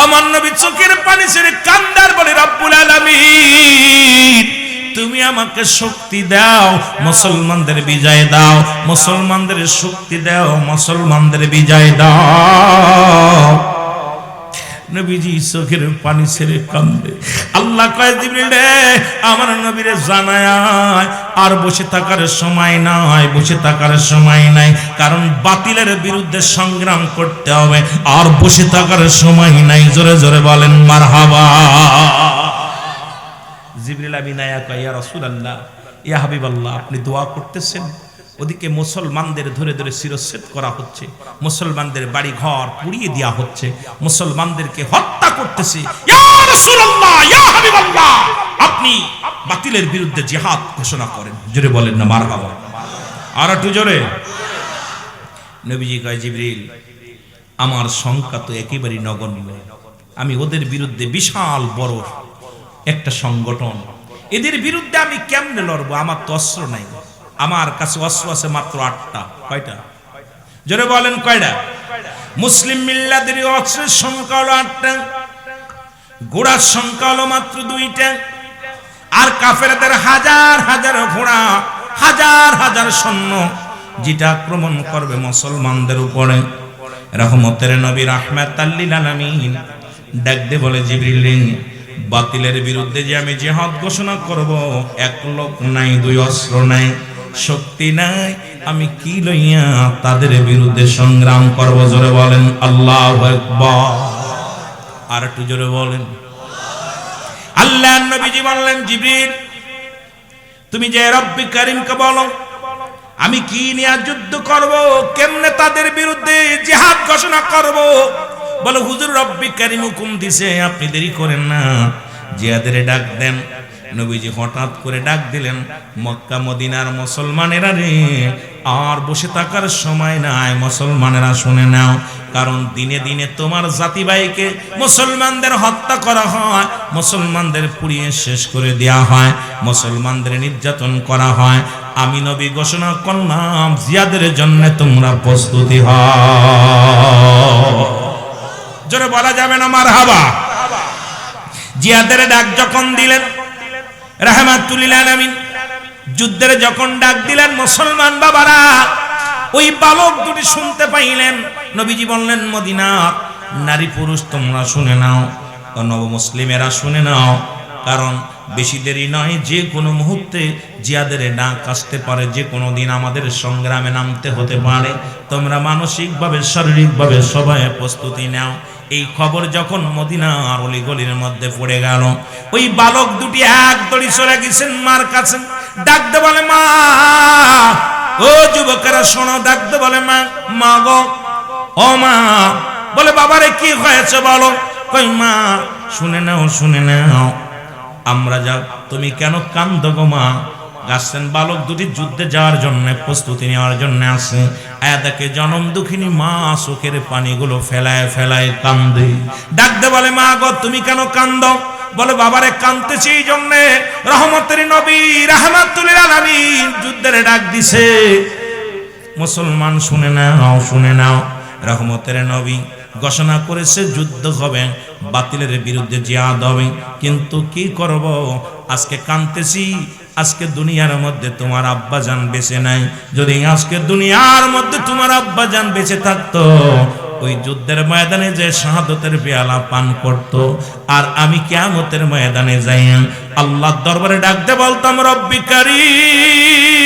আমার নবী চোখের পানি ছেড়ে কান্দার বলে, রব্বুল আলামিন, তুমি আমাকে শক্তি দাও, মুসলমানদের বিজয় দাও, মুসলমানদের শক্তি দাও, মুসলমানদের বিজয় দাও। নবীজি চোখের পানি ছেড়ে কান্দে। আল্লাহ কয়, জিবরিল রে, আমার নবীরে জানায় আর বসে থাকার সময় নাই, বসে থাকার সময় নাই, কারণ বাতিলের বিরুদ্ধে সংগ্রাম করতে হবে, আর বসে থাকার সময় নাই। জোরে জোরে বলেন মারহাবা। জিবরিল আমিন আয়া কয়, ইয়া রাসূলুল্লাহ, ইয়া হাবিবাল্লাহ, আপনি দোয়া করতেছেন, ওদিকে মুসলমানদের ধরে ধরে শিরচ্ছেদ করা হচ্ছে, মুসলমানদের বাড়ি ঘর পুড়িয়ে দেওয়া হচ্ছে, মুসলমানদেরকে হত্যা করতেছে। ইয়া রাসূলুল্লাহ, ইয়া হাবিবাল্লাহ, আপনি বাতিলের বিরুদ্ধে জিহাদ ঘোষণা করেন। জোরে বলেন না মারহাবা। আর একটু জোরে। নবীজি কয়, জিবরিল, আমার সংখ্যা তো একেবারেই নগণ্য, আমি ওদের বিরুদ্ধে বিশাল বড় একটা সংগঠন, এদের বিরুদ্ধে আমি কেমনে লড়বো? আমার তো অস্ত্র নাই, আমার কাছে অস্ত্র আছে মাত্র 8টা। কয়টা? জোরে বলেন কয়টা? মুসলিম মিল্লাদের অস্ত্রের সংখ্যা হলো 8টা, ঘোড়ার সংখ্যা হলো মাত্র 2টা, আর কাফেরদের হাজার হাজার ঘোড়া, হাজার হাজার সৈন্য, যেটা আক্রমণ করবে মুসলমানদের উপরে। রহমতের নবী রাহমাতাল লিল আলামিন ডাক দিয়ে বলে, জিবরিল, বাতিলের বিরুদ্ধে যে আমি জিহাদ ঘোষণা করব, 1 লোক নাই, 2 অস্ত্র নাই, শক্তি নাই, আমি কি লইয়া তাদের বিরুদ্ধে সংগ্রাম করব? জোরে বলেন আল্লাহু আকবার। আর একটু জোরে বলেন। আল্লাহর নবীজি বললেন, জিবরিল, তুমি যে রব্বি কারীমকে বলো, আমি কি নিয়ে যুদ্ধ করব, কেমনে তাদের বিরুদ্ধে জিহাদ ঘোষণা করব? বলে, হুজুর রব্বি কারীম হুকুম দিছে, আপনি দেরি করেন না, জিহাদের ডাক দেন। নবীজি হঠাৎ করে ডাক দিলেন, মক্কা মদিনার মুসলমানেরা রে, আর বসে থাকার সময় নাই, মুসলমানেরা শুনে নাও, কারণ দিনে দিনে তোমার জাতি ভাইকে মুসলমানদের হত্যা করা হয়, মুসলমানদের পুড়িয়ে শেষ করে দেওয়া হয়, মুসলমানদের নির্যাতন করা হয়। আমি নবী ঘোষণা করলাম, জিহাদের জন্য তোমরা প্রস্তুতি হও। জোরে বলা যাবে না মারহাবা। জিহাদের ডাক যখন দিলেন রাহমাতুল লিল আলামিন, যুদ্ধের যখন ডাক দিলেন, মুসলমান বাবারা ওই বালক দুটি শুনতে পাইলেন। নবীজি বললেন, মদিনার নারী পুরুষ তোমরা শুনে নাও, নব মুসলিমেরা শুনে নাও, কারণ বেশি দেরি নয়, যে কোনো মুহূর্তে জিহাদের ডাক আসতে পারে, যে কোনো দিন আমাদের সংগ্রামে নামতে হতে পারে। তোমরা মানসিকভাবে শারীরিকভাবে সবাই প্রস্তুতি নাও। এই খবর যখন মদিনার অলিগলির মধ্যে পড়ে গেল, ওই বালক দুটি এক দড়ি চলে গেছেন মার কাছে। ডাকতে বলে, মা, ও যুবকেরা শোনো, ডাকতে বলে, মা, মা গো, ও মা। বলে, বাবারে কি হয়েছে বলো? কই, মা, শুনে নাও, শুনে নাও, আমরা যা, তুমি কেন কান্দো গো মা? আসছেন বালক দুটি যুদ্ধে যাওয়ার জন্য প্রস্তুতি নেওয়ার জন্য আসে। আয়াদাকে জনম দুঃখিনী মা চোখের পানিগুলো ফেলায় ফেলায় কান্দে। ডাকতে বলে, মা গো তুমি কেন কান্দো? বলে, বাবারে কাঁদতেছি এই জন্যে, রহমতের নবী রাহমাতুল আলামিন যুদ্ধের ডাক দিছে। মুসলমান শুনে নাও, শুনে নাও, রহমতের নবী ঘোষণা করেছে যুদ্ধ হবে, বাতিলের বিরুদ্ধে জিহাদ হবে। কিন্তু কি করব, আজকে কাঁদতেছি, আজকে দুনিয়ার মধ্যে তোমার আব্বাজান বেঁচে নাই। যদি আজকে দুনিয়ার মধ্যে তোমার আব্বাজান বেঁচে থাকতো, ওই যুদ্ধের ময়দানে যে শাহাদতের পেয়ালা পান করত, আর আমি কিয়ামতের ময়দানে যাই আল্লাহর দরবারে ডাকতে বলতাম, রব্বি কারীম,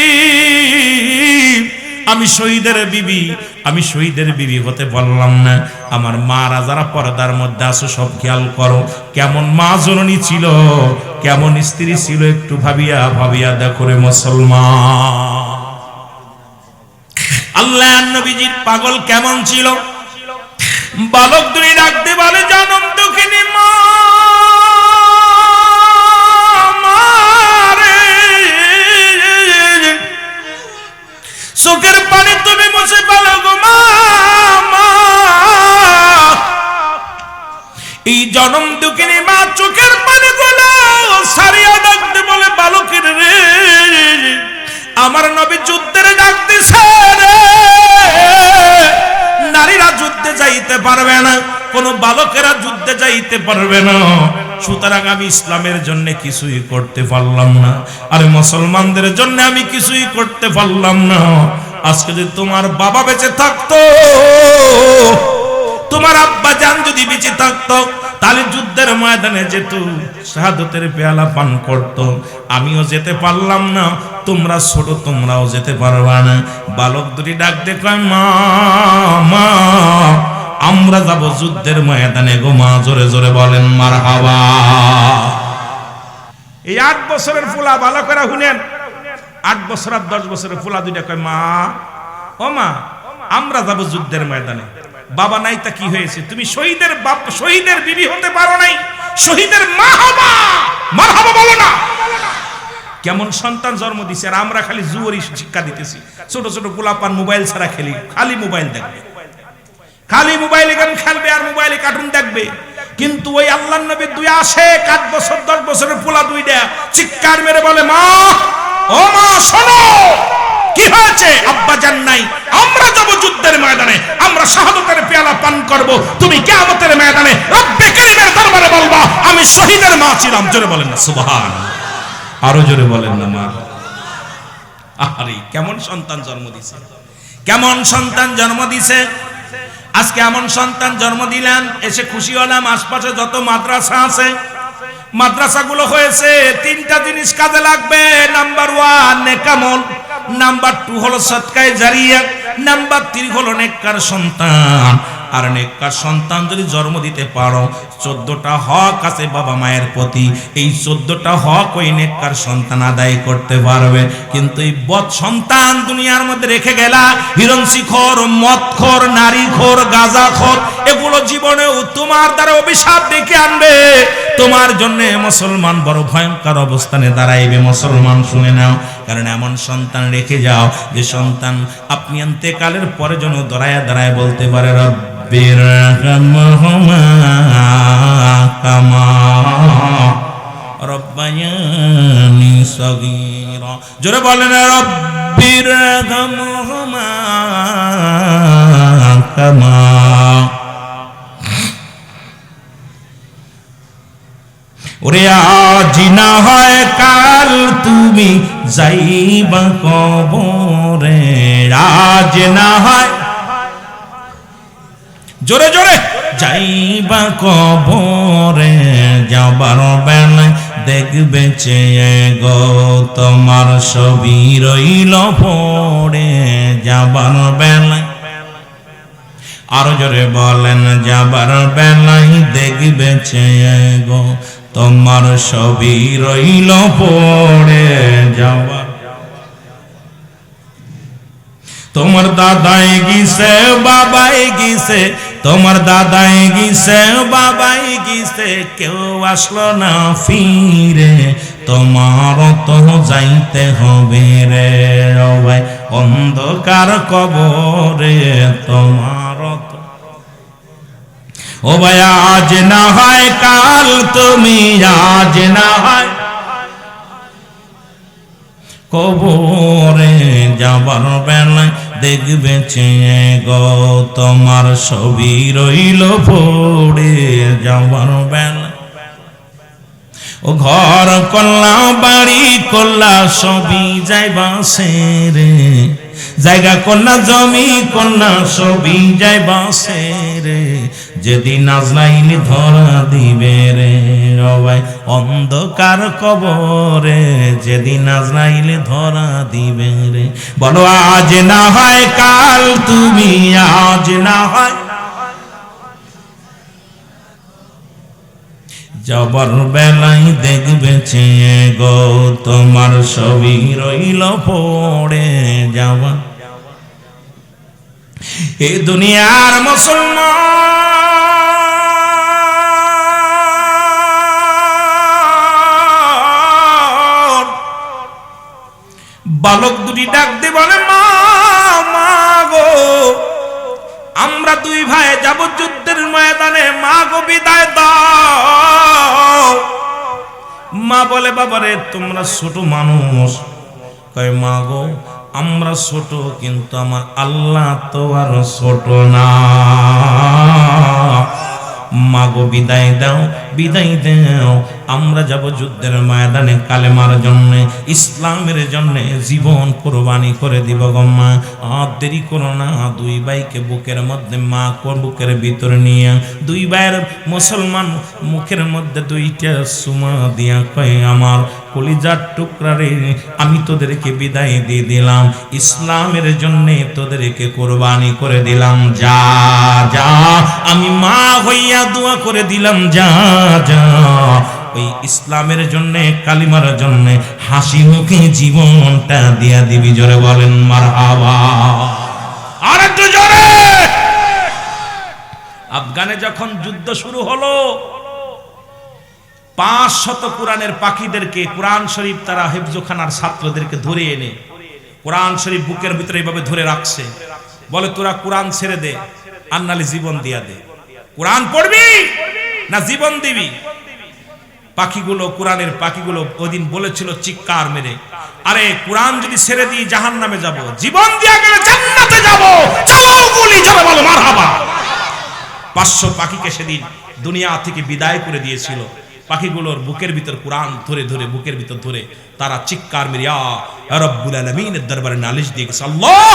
আমি শহীদের বিবি, আমি শহীদের বিবি হতে বললাম না। আমার মারা যারা পর্দার মধ্যে আসো সব খেয়াল করো, কেমন মা জননী ছিল, কেমন স্ত্রী ছিল, একটু ভাবিয়া ভাবিয়া দেখো রে মুসলমান। আল্লাহর নবীজির পাগল কেমন ছিল। বালক দুই ডাকতে বলে, জনম দুঃখিনী মা, চোখের পানি তুমি মুছে ফেলো গো মা। এই জনম দুঃখিনী মা চোখের পানি গুলো সারিয়া ডাকতে বলে, বালকের রে, আমার নবী যুদ্ধের ডাক দিছে রে। নারীরা যুদ্ধে যাইতে পারবে না, কোন বালকেরা যুদ্ধে যাইতে পারবে না, সুতরাং আমি ইসলামের জন্য কিছুই করতে পারলাম না, আরে মুসলমানদের জন্য আমি কিছুই করতে পারলাম না। আজকে যদি তোমার বাবা বেঁচে থাকতো, তোমার আব্বা জান যদি বেঁচে থাকতো, তাহলে যুদ্ধের ময়দানে যেত, শাহাদতের পেয়ালা পান করত। আমিও যেতে পারলাম না, তোমরা ছোট, তোমরাও যেতে পারবা না। বালক দুটি ডাক দেখায়, মা মা, আমরা যাব যুদ্ধের ময়দানে গো মা। জোরে জোরে বলেন মারহাবা। এই 8 বছরের ফুলা বালকেরা শুনেন, 8 বছর আর 10 বছরের ফুলা দুইটা কয়, মা ও মা, আমরা যাব যুদ্ধের ময়দানে। বাবা নাই তা কি হয়েছে, তুমি শহীদের বাপ, শহীদের বিবি হতে পারো নাই, শহীদের মা হবা, মারহাবা বলো না। কেমন সন্তান জন্ম দিছে, আর আমরা খালি জুয়ারি শিক্ষা দিতেছি। ছোট ছোট পোলাপান মোবাইল ছাড়া খেলি, খালি মোবাইল দেখবে, খালি মোবাইলে গেম খেলবে আর মোবাইলে কার্টুন দেখবে। কিন্তু ওই আল্লাহর নবী দুই আসে 8 বছর 10 বছরের পোলা দুইটা চিৎকার মেরে বলে, মা ও মা শোনো, কি হয়েছে? আব্বা জান নাই, আমরা যাব যুদ্ধের ময়দানে, আমরা শাহাদাতের পেয়ালা পান করব। তুমি কিয়ামতের ময়দানে রব্বে কারীমের দরবারে বলবা, আমি শহীদের মা ছিলাম। জোরে বলেন না সুবহানাল্লাহ, আরো জোরে বলেন না মা। আরে কেমন সন্তান জন্ম দিছে, কেমন সন্তান জন্ম দিছে। আজকে এমন সন্তান জন্ম দিলেন, এসে খুশি হলাম। আশপাশে যত মাদ্রাসা আছে, মাদ্রাসাগুলো হয়েছে 3টা জিনিস কাজে লাগবে। নাম্বার 1 নেকামল, নাম্বার 2 হলো সদকায়ে জারিয়া, নাম্বার 3 হলো নেককার সন্তান। আর নেককার সন্তান যদি জন্ম দিতে পারো, 14টা হক আছে বাবা মায়ের প্রতি, এই 14টা হক ওই নেককার সন্তান আদায় করতে পারবে। কিন্তু এই বদ সন্তান দুনিয়ার মধ্যে রেখে গেলা, হিরণশিখর, মদখোর, নারীখোর, গাঁজাখোর, এগুলো জীবনেও তোমার দ্বারা অভিশাপ ডেকে আনবে। তোমার জন্য মুসলমান বড় ভয়ঙ্কর অবস্থানে দাঁড়াইবে। মুসলমান শুনে নাও, কারণ এমন সন্তান রেখে যাও যে সন্তান আপনি ইন্তেকালের পরে যেন দাঁড়ায় দাঁড়ায় বলতে পারে, রব্বির রহমহুমা কামা রব্বায়ানি সগীরা। জোরে বলেন, রব্বির রহমহুমা কামা। ওরে আজ না হয় কাল তুমি যাইবা কবরে, আজ না হয়, জোরে জোরে, যাইবা কবরে, যাবার বেলায় দেখবে চেয়ে গো তোমার ছবি রইল পড়ে। যাবার বেলায়, আরো জোরে বলেন, যাবার বেলায় দেখবে চেয়ে গো তোমার ছবি রইল পড়ে। যাবার, তোমার দাদাই গিছে বাবাই গিছে, তোমার দাদাই গিছে বাবাই গিছে, কেউ আসলো না ফিরে। তোমার তো যাইতে হবে রে ও ভাই অন্ধকার কবরে তোমার তো ও ভাই আজ না হয় কাল তুমি আজ না হয় কবরে যাবার বেলায় দেখবে চেয়ে গো তোমার ছবি রইল পড়ে যাবার বেলায় ও ঘর করলা বাড়ি করলা সবই যাইবা সেরে জায়গা করলা জমি করলা সবই যাইবা সেরে যেদিন আজরাইল ধরা দিবে রে ও ভাই অন্ধকার কবরে যেদিন আজরাইল ধরা দিবে রে বলো আজ না হয় কাল তুমি আজ না হয় যাবার বেলায় দেখবে চেয়ে গো তোমার ছবি রইল পড়ে যাওয়া এ দুনিয়ার মুসলমান বালক দুটি ডাক দিয়ে বলে মা মা গো আমরা দুই ভাই যাব যুদ্ধের ময়দানে মা গো বিদায় দাও মা বলে বাবারে তোমরা ছোট মানুষ কয় মা গো আমরা ছোট কিন্তু আমার আল্লাহ তো আর ছোট না মা গো বিদায় দাও আমরা যাব যুদ্ধের ময়দানে কালেমার জন্য ইসলামের জন্য জীবন কুরবানি করে দিব গো মা আর দেরি করো না দুই ভাইকে বুকের মধ্যে মা বুকের ভিতরে নিয়ে দুই ভাইয়ের মুসলমান মুখের মধ্যে দুইটা সুমা দিয়া কয় আমার কলিজার টুকরা রে আমি তোদেরকে বিদায় দিয়ে দিলাম ইসলামের জন্য তোদেরকে কুরবানি করে দিলাম যা যা আমি মা হইয়া দোয়া করে দিলাম যা যা ওই ইসলামের জন্য কালিমার জন্য হাসি মুখে জীবনটা দিয়া দিবি জোরে বলেন মারহাবা আর একটু জোরে আফগানে যখন যুদ্ধ শুরু হলো 500 কোরআনের পাখিদেরকে কোরআন শরীফ তারা হেফজখানার ছাত্রদেরকে ধরে এনে কোরআন শরীফ বুকের ভিতরে এইভাবে ধরে রাখছে বলে তোরা কোরআন ছেড়ে দে আর নালে জীবন দিয়া দে কোরআন পড়বি না জীবন দিবি পাখিগুলো কোরআনের পাখিগুলো ওইদিন বলেছিল চিৎকার মেরে আরে কোরআন যদি ছেড়ে দিই জাহান্নামে যাব জীবন দিয়া গেলে জান্নাতে যাব চালাও গুলি চলে বলো মারহাবা 500 পাখিকে সেদিন দুনিয়া থেকে বিদায় করে দিয়েছিল পাখিগুলোর বুকের ভিতর কোরআন ধরে ধরে বুকের ভিতর ধরে তারা চিৎকার মেরে ইয়া রব্বুল আলামিনের দরবারে নালিশ দিয়ে গেছে আল্লাহ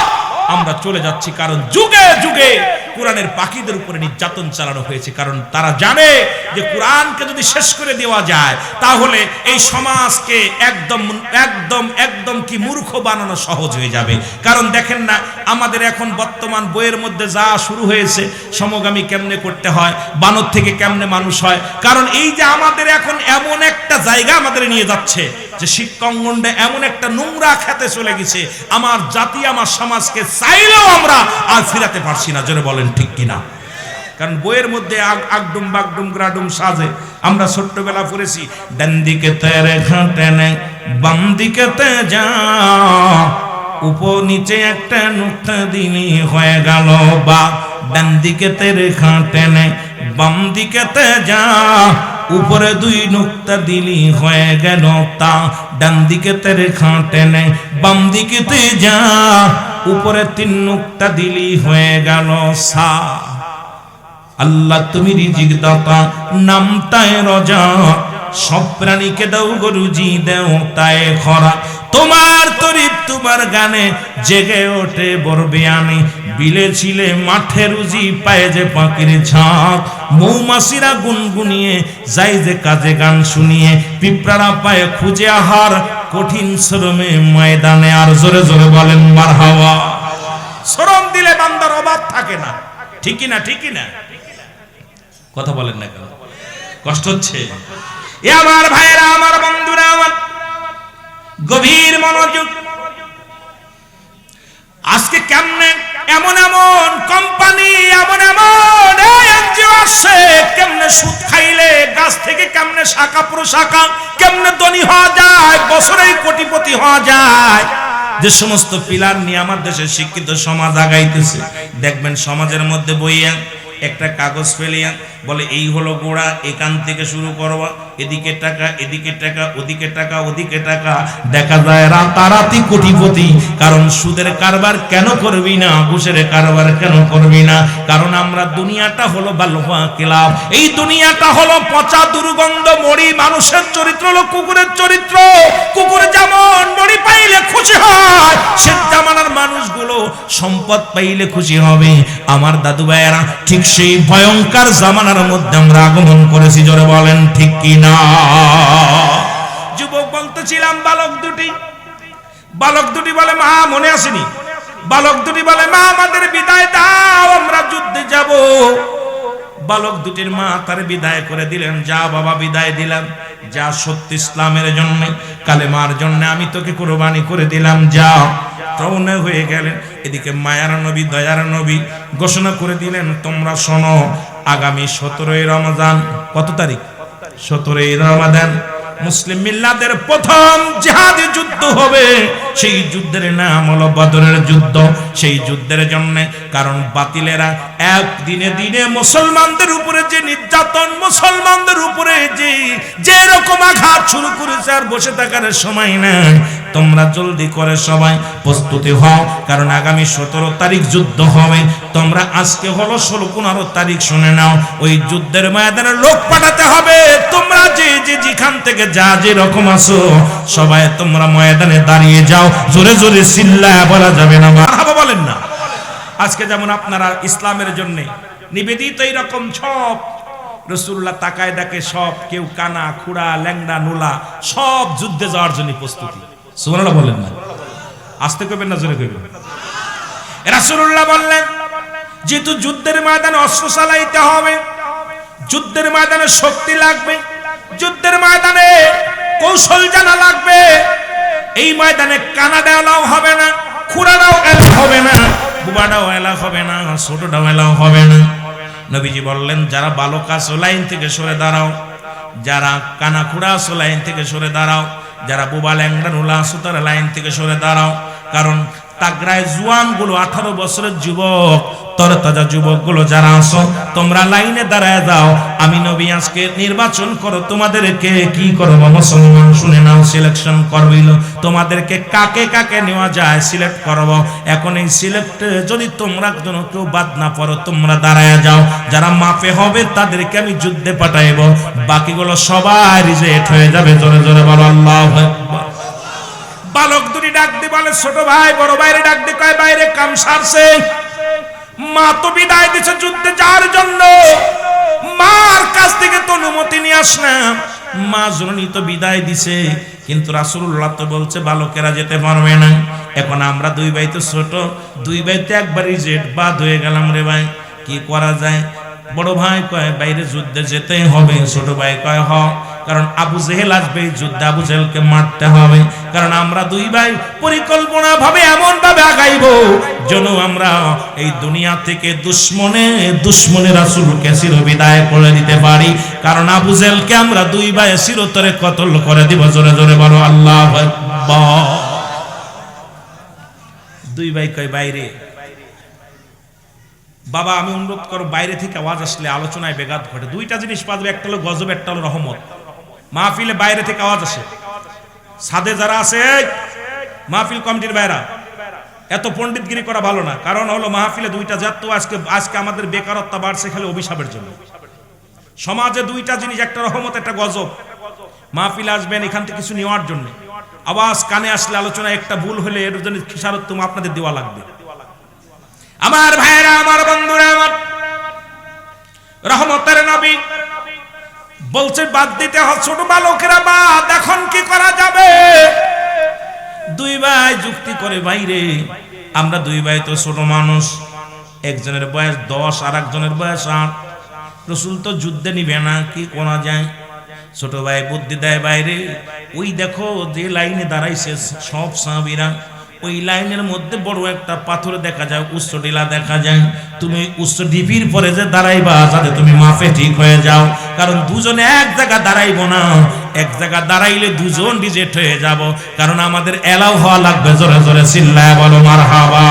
আমরা চলে যাচ্ছি কারণ যুগে যুগে কোরআনের পাখিদের উপরে নির্যাতন চালানো হয়েছে কারণ তারা জানে যে কোরআনকে যদি শেষ করে দেওয়া যায় তাহলে এই সমাজকে একদম একদম একদম কি মূর্খ বানানো সহজ হয়ে যাবে কারণ দেখেন না আমাদের এখন বর্তমান বইয়ের মধ্যে যা শুরু হয়েছে সমগামী কেমনে করতে হয় বানর থেকে কেমনে মানুষ হয় কারণ এই যে আমাদের এখন এমন একটা জায়গা আমাদের নিয়ে যাচ্ছে যে শিক্ষাঙ্গনে এমন একটা নোংরা খেতে চলে গেছে আমার জাতি আমার সমাজকে চাইলেও আমরা আর ফিরাতে পারছি না জোরে বলেন ঠিক কিনা কারণ বইয়ের মধ্যে আগডুম বাগডুম গ্রাডুম সাজে আমরা ছোট্টবেলা পড়েছি ডান দিকে তেরে ঘাটেনে বাম দিকে তে যা উপর নিচে একটা নুক্তা দিলি হয়ে গেল বা ডান দিকে তেরে ঘাটেনে বাম দিকে তে যা উপরে 2 নুক্তা দিলি হয়ে গেল তা ডান দিকে তেরে ঘাটেনে বাম দিকে তে যা উপরে 3 নুক্তা দিলি হয়ে গেল সা আল্লাহ তুমি রিজিক দাতা নামতায় রজা সব প্রাণীকে দাও গো রুজি দেও তাই খরা তোমার তরিব তোমার গানে জেগে ওঠে বরবিয়ানি বিলে ছিলে মাঠে রুজি পায় যে পাখির ঝাঁক মৌমাছিরা গুনগুনিয়ে যায় যে কাজে গান শুনিয়ে পিঁপড়ারা পায় খুঁজে আহার কঠিন শ্রমে ময়দানে আর জোরে জোরে বলেন মারহাবা শ্রম দিলে বান্দার অভাব থাকে না ঠিকই না ঠিকই না কথা বলেন না কেন কষ্ট হচ্ছে এ আমার ভাইরা আমার বন্ধুরা আমার গভীর মনোযোগ আজকে কেমনে এমন এমন কোম্পানি, এমন এমন এনজিও আসছে, কেমনে সুদ খাইলে গাছ থেকে কেমনে শাখা প্রশাখা, কেমনে ধনী হওয়া যায়, বছরেই কোটিপতি হওয়া যায়, যে সমস্ত পিলার নিয়ে আমার দেশের শিক্ষিত সমাজ আগাইতেছে। দেখবেন সমাজের মধ্যে বইয়া একটা কাগজ ফেলিয়া বলে এই হলো গোড়া, এখান থেকে শুরু করবা, এদিকে টাকা, এদিকে টাকা, ওদিকে টাকা, ওদিকে টাকা। দেখা যায় রাতারাতি কোটিপতি। কারণ সুদের কারবার কেন করবি না, ঘুষের কারবার কেন করবি না? কারণ আমরা দুনিয়াটা হলো বালুয়া ক্লাব, এই দুনিয়াটা হলো পচা দুর্গন্ধ মরি। মানুষের চরিত্র হলো কুকুরের চরিত্র। কুকুর যেমন মরি পাইলে খুশি হয়, সে জামানার মানুষগুলো সম্পদ পাইলে খুশি হবে। আমার দাদু ভাইয়েরা, ঠিক সেই ভয়ঙ্কর জামানার মধ্যে আমরা আগমন করেছি। জোরে বলেন ঠিক কি না? যুবক বলতেছিলাম, বালক দুটি বলে মা, মনে আসেনি? বালক দুটি বলে মা, আমাদের বিদায় দাও, আমরা যুদ্ধে যাব। বালক দুটির মা তার বিদায় করে দিলেন। যা বাবা, বিদায় দিলাম, যা সত্য ইসলামের জন্য, কালেমার জন্য আমি তোকে কুরবানি করে দিলাম, যা। রওনা হয়ে গেলেন। এদিকে মায়ার নবী, দয়ার নবী ঘোষণা করে দিলেন, তোমরা শোনো, আগামী 17ই রমজান, কত তারিখ? 17ই রমাদান মুসলিম মিল্লাতের প্রথম জিহাদি যুদ্ধ হবে। সেই যুদ্ধের নাম হলো বদরের যুদ্ধ। সেই যুদ্ধের জন্য, কারণ বাতিলেরা এক দিনে দিনে মুসলমানদের উপরে যে নির্যাতন, মুসলমানদের উপরে যে রকম আঘাত শুরু করেছে, আর বসে থাকার সময় নাই। তোমরা জলদি করে সবাই প্রস্তুতি হও, কারণ আগামী 17 তারিখ যুদ্ধ হবে। তোমরা আজকে হলো 16-15 তারিখ শুনে নাও, ওই যুদ্ধের ময়দানে লোক পাঠাতে হবে। তোমরা যেখান থেকে যা যে রকম আছো, সবাই তোমরা ময়দানে দাঁড়িয়ে যাও। জোরে জোরে চিল্লায়া বলা যাবে না, মারহাবা বলেন না। আজকে যেমন আপনারা ইসলামের জন্য নিবেদিত, এইরকম সব রাসূলুল্লাহ তাকায় দেখে, সব কেউ কানা খুড়া ল্যাংড়া নুলা সব যুদ্ধে যাওয়ার জন্য প্রস্তুতি। সুবহানাল্লাহ বলেন না, আস্তে কইবেন না জোরে কইবেন। রাসূলুল্লাহ বললেন, যেহেতু যুদ্ধের ময়দানে অস্ত্র চালাইতে হবে, যুদ্ধের ময়দানে শক্তি লাগবে, যুদ্ধের ময়দানে কৌশল জানা লাগবে। এই ময়দানে কানাডা এলাও হবে না, খুড়াটাও এলাও হবে না, বুবাটাও এলাও হবে না, ছোটটাও এলাও হবে না। নবীজি বললেন, যারা বালক আছো লাইন থেকে সরে দাঁড়াও, যারা কানা খুড়া আছো লাইন থেকে সরে দাঁড়াও, যারা বুবা ল্যাংড়া নুলা আছো তারা লাইন থেকে সরে দাঁড়াও। কারণ তাগড়ায় জুয়ান গুলো, 18 বছরের যুবক, তরতাজা যুবক গুলো যারা আছো, তোমরা লাইনে দাঁড়ায় যাও। আমি নবী আজকে নির্বাচন করো, তোমাদেরকে কি করবো মুসলমান শুনে নাও, সিলেকশন করবিল, তোমাদেরকে কাকে কাকে নেওয়া যায় সিলেক্ট করবো। এখন এই সিলেক্ট যদি তোমরা কেউ বাদ না পড়ো, তোমরা দাঁড়ায় যাও। যারা মাপে হবে তাদেরকে আমি যুদ্ধে পাঠাইবো, বাকিগুলো সবাই রিজেক্ট হয়ে যাবে। জোরে জোরে বলো আল্লাহু আকবার। বালক দুটি ডাক দিয়ে বলে, ছোট ভাই বড় ভাইরে ডাক দিয়ে কয়, বাইরে কাম সারছে। মা তো বিদায় দিছে যুদ্ধে যাওয়ার জন্য, মার কাছ থেকে তো অনুমতি নিয়ে আসলাম। মা জননী তো বিদায় দিছে, কিন্তু রাসূলুল্লাহ তো বলছে বালকেরা যেতে পারবে না। এখন আমরা দুই ভাই তো ছোট, দুই ভাই তো একবারই জেট বাদ হয়ে গেলাম রে ভাই, কি করা যায়? বড় ভাই কয়, বাইরে যুদ্ধে যেতেই হবে। ছোট ভাই কয়, হ, কারণ আবু জেহেল আসবে, যুদ্ধে আবু জেহেলকে মারতে হবে। কারণ আমরা দুই ভাই পরিকল্পনা ভাবে এমন ভাবে আগাইবো যেন আমরা এই দুনিয়া থেকে দুশ্মনে রাসূলকে চিরবিদায় করে দিতে পারি। কারণ আবু জেহেলকে আমরা দুই ভাই চিরতরে কতল করে দিব। জোরে জোরে বলো আল্লাহু আকবার। দুই ভাই কয়, বাইরে বাবা আমি অনুরোধ করো, বাইরে থেকে আওয়াজ আসলে আলোচনায় ব্যাঘাত ঘটে। দুইটা জিনিস পাবে, একটা হলো গজব, একটা হলো রহমত। মাহফিলে বাইরে থেকে আওয়াজ আসে, সাদে যারা আছে মাহফিল কমিটির বাইরা, এত পণ্ডিতগিরি করা ভালো না। কারণ হলো মাহফিলে দুইটা জাত, তো আজকে আমাদের বেকারত্ব বাড়ছে খালি অভিশাপের জন্য। সমাজে দুইটা জিনিস, একটা রহমত, একটা গজব। মাহফিলে আসবেন এখান থেকে কিছু নেওয়ার জন্য, আওয়াজ কানে আসলে আলোচনা একটা ভুল হলে এর জন্য খিসারত তুমি আপনাদের দেওয়া লাগবে। আমার ভাইরা, আমার বন্ধুরা, আমার রহমতের নবী বলছে বাদ দিতে হয় ছোট বালকেরা বাদ। এখন কি করা যাবে? দুই ভাই যুক্তি করে, বাইরে আমরা দুই ভাই তো ছোট মানুষ, একজনের বয়স 10 আর একজনের বয়স 8, রাসূল তো যুদ্ধে নিবে না, কি করা যায়? ছোট ভাই বুদ্ধি দেয়, বাইরে ওই দেখো যে লাইনে দাঁড়াইছে সব সাহাবীরা, ওই লাইনের মধ্যে বড় একটা পাথর দেখা যায়, উচ্চ টিলা দেখা যায়। তুমি উচ্চ ঢিপির পরে যে দাঁড়াইবা যাতে তুমি মাফে ঠিক হয়ে যাও, কারণ দুজনে এক জায়গা দাঁড়াইবো না, এক জায়গা দাঁড়াইলে দুজন রিজেক্ট হয়ে যাব, কারণ আমাদের এলাও হওয়া লাগবে। জোরে জোরে চিল্লায় বলো মারহাবা।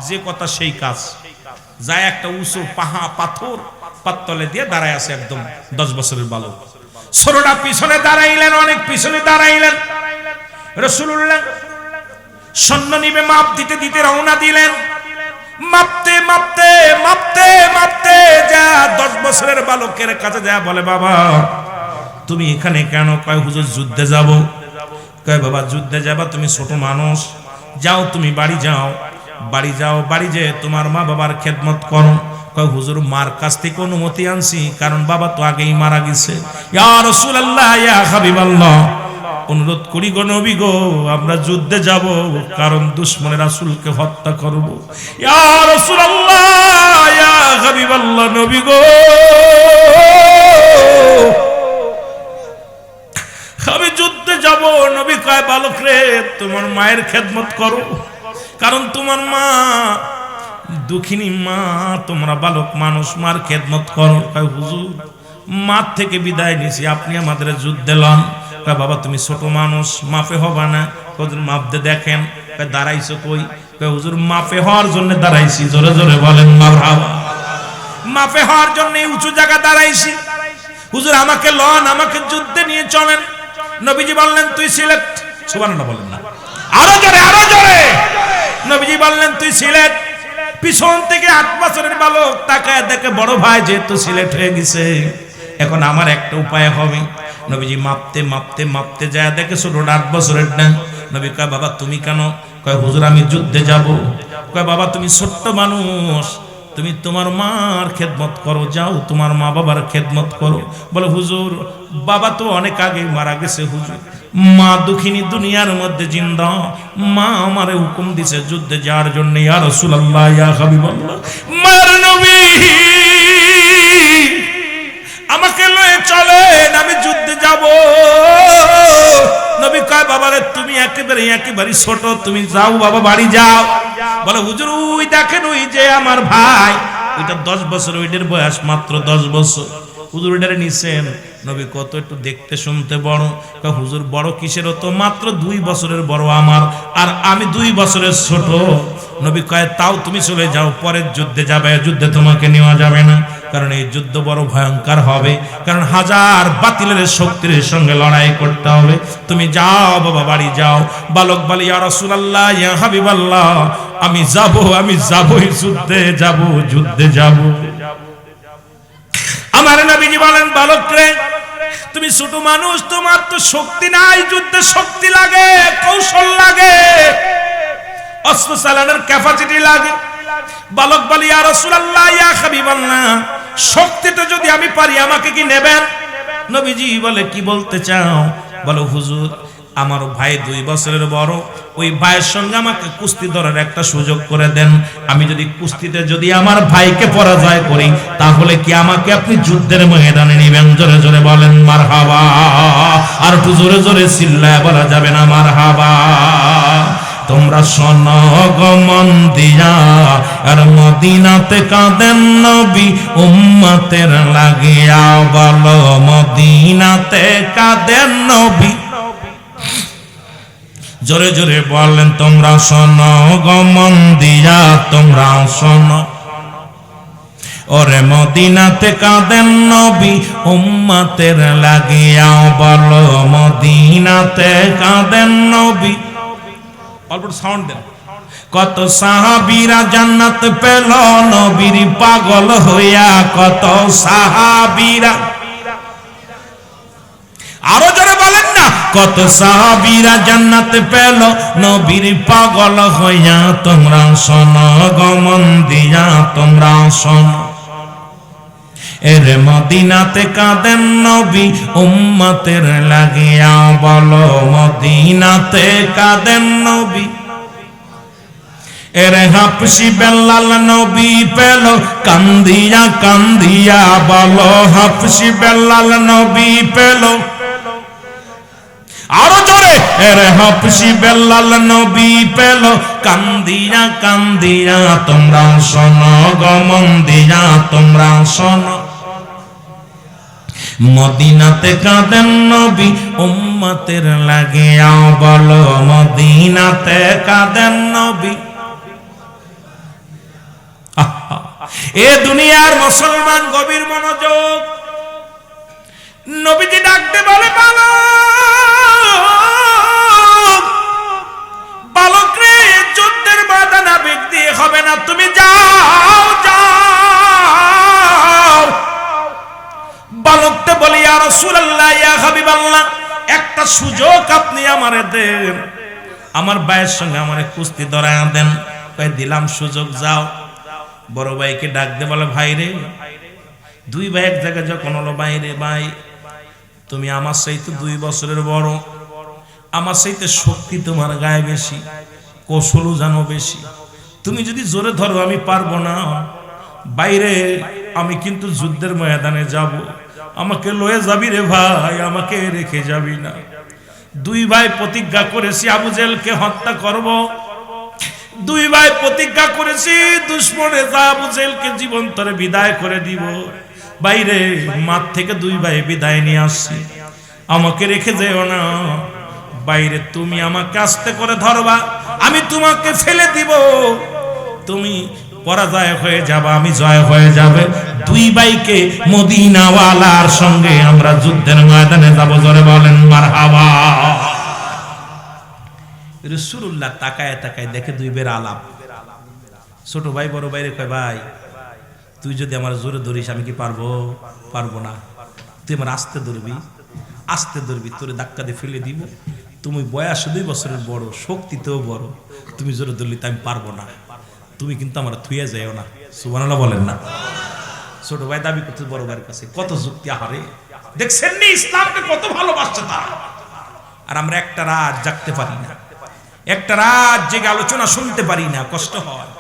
যে কথা সেই কাজ। যায় একটা উঁচু পাথর পাততলে দিয়ে দাঁড়ায় আছে একদম 10 বছরের বালক। ছোটটা পিছনে দাঁড়াইলেন, অনেক পিছনে দাঁড়াইলেন। রাসূলুল্লাহ সৈন্য নিবে মাপ দিতে দিতে রওনা দিলেন। মাপতে মাপতে মাপতে মাপতে যা 10 বছরের বালকের কাছে যা বলে, বাবা তুমি এখানে কেন? কয় হুজুর যুদ্ধে যাব। কয় বাবা যুদ্ধে যাবা? তুমি ছোট মানুষ, যাও তুমি বাড়ি যাও, বাড়ি যাও, বাড়ি যে তোমার মা বাবার খেদমত করো। কয় হুজুর মার কাছ থেকে অনুমতি আনছি, কারণ বাবা তো আগেই মারা গেছে। ইয়া রাসূলুল্লাহ ইয়া হাবিবাল্লাহ, অনুরোধ করি গো নবী গো, আমরা যুদ্ধে যাব, কারণ দুশমনের রাসূলকে হত্যা করব। ইয়া রাসূলুল্লাহ ইয়া হাবিবাল্লাহ, নবী গো আমি যুদ্ধে যাব। নবী কয় বালক রে, তোমার মায়ের খেদমত করো, কারণ তোমার মা দুঃখিনী মা, তোমরা বালক মানুষ, মার খেদমত করো। কয় হুজুর মার থেকে বিদায় নিছি, আপনি আমাদের যুদ্ধে লন। কয় বাবা তুমি ছোট মানুষ, মাফে হবা না। হুজুর মাপতে দেখেন। কয় দাঁড়াইছো কই? কয় হুজুর মাফে হওয়ার জন্য দাঁড়াইছি। জোরে জোরে বলেন মারহাবা। মাফে হওয়ার জন্য উঁচু জায়গা দাঁড়াইছি। হুজুর আমাকে লন, আমাকে যুদ্ধে নিয়ে চলেন। নবীজি বললেন তুই সিলেট। সুবহানাল্লাহ বলেন না, আরো জোরে আরো জোরে। নবীজি বললেন তুই সিলেট। পিছন থেকে 8 বছরের বালক তাকায় দেখে বড় ভাই যেহেতু সিলেট হয়ে গেছে, এখন আমার একটা উপায় হবে। নবীজি মাপতে মাপতে মাপতে যায় দেখে ছোট 8 বছরের না। নবী কয় বাবা তুমি কেন? কয় হুজুর আমি যুদ্ধে যাব। কয় বাবা তুমি ছোট্ট মানুষ, তুমি তোমার মার খেদমত করো, যাও তোমার মা বাবার খেদমত করো। বলে হুজুর বাবা তো অনেক আগে মারা গেছে হুজুর, মা দুঃখিনী দুনিয়ার মধ্যে জিন্দা, মা আমারে হুকুম দিছে যুদ্ধে যাওয়ার জন্য। ইয়া রাসূলুল্লাহ ইয়া হাবিবাল্লাহ, মার নবী আমাকে লয়ে চলেন, আমি যুদ্ধে যাব। নবী কয় বাবারে তুমি একেবারে ছোট, তুমি যাও বাবা, বাড়ি যাও। বলে হুজুর ওই দেখেন ওই যে আমার ভাই, ওইটা 10 বছর, ওইটার বয়স মাত্র 10 বছর। হুজুর ওইটারে নিছেন। নবী কত একটু দেখতে শুনতে বড়। কয় হুজুর বড় কিসের? তো মাত্র 2 বছরের বড় আমার, আর আমি 2 বছরের ছোট। নবী কয় তাও তুমি চলে যাও, পরের যুদ্ধে যাবে, যুদ্ধে তোমাকে নেওয়া যাবে না, কারণ এই যুদ্ধ বড় ভয়ঙ্কর হবে, কারণ হাজার বাতিলের শক্তির সঙ্গে লড়াই করতে হবে। তুমি যাও বাবা, বাড়ি যাও। বালক বলে ইয়া রাসূলুল্লাহ ইয়া হাবিবাল্লাহ, আমি যাবই, যুদ্ধে যাব। আমার নবীজি বলেন বালক রে, তুমি ছোট মানুষ, তোমার তো শক্তি নাই, যুদ্ধে শক্তি লাগে, কৌশল লাগে, অস্ত্র চালানোর ক্যাপাসিটি লাগে। বালক বলে ইয়া রাসূলুল্লাহ ইয়া হাবিবাল্লাহ, শক্তিতে যদি আমি পারি আমাকে কি নেবেন? নবীজি বলে কি বলতে চাও? বলো হুজুর আমার ভাই 2 বছরের বড়, ওই ভাইয়ের সঙ্গে আমাকে কুস্তি ধরার একটা সুযোগ করে দেন। আমি যদি কুস্তিতে যদি আমার ভাইকে পরাজয় করি, তাহলে কি আমাকে আপনি যুদ্ধের ময়দানে নেবেন? জোরে জোরে বলেন মারহাবা। আর একটু জোরে জোরে চিল্লায় বলা যাবে না মারহাবা? তোমরা শোনো গো মন দিয়া, আর মদিনাতে কাঁদেন নবী উম্মতের লাগিয়া। বলো মদিনাতে কাঁদেন নবী। জোরে জোরে বলেন তোমরা শোনো গো মন দিয়া, তোমরা শোনো। ওরে মদিনাতে কাঁদেন নবী উম্মতের লাগিয়া। বলো মদিনাতে কাঁদেন নবী। অল্প সাউন্ড দেন। কত সাহাবীরা জান্নাত পেল নবীর পাগল হইয়া, কত সাহাবীরা, আরো জোরে বলেন না, কত সাহাবীরা জান্নাত পেল নবীর পাগল হইয়া। তোমরা শোনো গো মন দিয়া, তোমরা শোনো। এরে মদিনাতে কাঁদেন নবী উম্মতের লাগিয়া। বলো মদিনাতে কাঁদেন নবী। এরে হাফসি বেলাল নবী পেল কান্দিয়া কান্দিয়া। বলো হাফসি বেলাল নবী পেল, আরো জোরে এর হাফসি বেলাল নবী পেল কান্দিয়া কান্দিয়া তোমরা শোনো গো মন দিয়া তোমরা শোনো মদিনাতে কাঁদেন নবী উম্মতের লাগিয়া বলো মদিনাতে কাঁদেন নবী এ দুনিয়ার মুসলমান গভীর মনোযোগ নবীজি ডাকতে বলে বালক বালক রে যুদ্ধের ময়দানে আবেগ দিয়ে হবে না তুমি যাও যাও বালকটা বলি ইয়া রাসূলুল্লাহ ইয়া হাবিবাল্লাহ একটা সুযোগ আপনি আমারে দেন আমার ভাইয়ের সঙ্গে আমারে কুস্তি ধরায়া দেন কই দিলাম সুযোগ যাও বড় ভাইকে ডাক দে বলে ভাই রে দুই ভাই এক জায়গায় যখন হলো ভাই রে ভাই তুমি আমার চাইতে 2 বছরের বড় আমার চাইতে শক্তি তোমার গায়ে বেশি কৌশলও জানো বেশি তুমি যদি জোরে ধরো আমি পারবো না বাইরে আমি কিন্তু যুদ্ধের ময়দানে যাব আমাকে লয়ে যাবি রে ভাই আমাকে রেখে যাবি না দুই ভাই প্রতিজ্ঞা করেছি আবু জেলকে হত্যা করব দুই ভাই প্রতিজ্ঞা করেছি দুশমনে আবু জেলকে জীবন্তরে বিদায় করে দিব বাইরে মাঠ থেকে দুই ভাই বিদায় নিয়ে আসছি আমাকে রেখে যেও না বাইরে তুমি আমাকে আস্তে করে ধরবা আমি তোমাকে ফেলে দিব তুমি পরাজয় হয়ে যাবে আমি জয় হয়ে যাবে দুই ভাইকে মদিনাওয়ালার সঙ্গে আমরা যুদ্ধের ময়দানে যাব জোরে বলেন মারহাবা রাসূলুল্লাহ তাকায় তাকায় দেখে দুই বের আলাপ ছোট ভাই বড় ভাইরে কয় ভাই তুই যদি আমার জোরে ধরিস আমি কি পারবো না তুই আমার আস্তে ধরবি তোরে ধাক্কা দিয়ে ফেলে দিব তুমি বয়স 2 বছরের বড় শক্তিতেও বড় তুমি জোরে ধরলি তো আমি পারবো না তুমি কিন্তু আমার থুইয়া যাও না সুবহানাল্লাহ বলেন না ছোট ভাই দাবি করতে বড় ভাইয়ের কাছে কত যুক্তি আহারে দেখছেন নি ইসলামকে কত ভালোবাসছে তারা আর আমরা একটা রাত জাগতে পারি না একটা রাত জেগে আলোচনা শুনতে পারি না কষ্ট হয়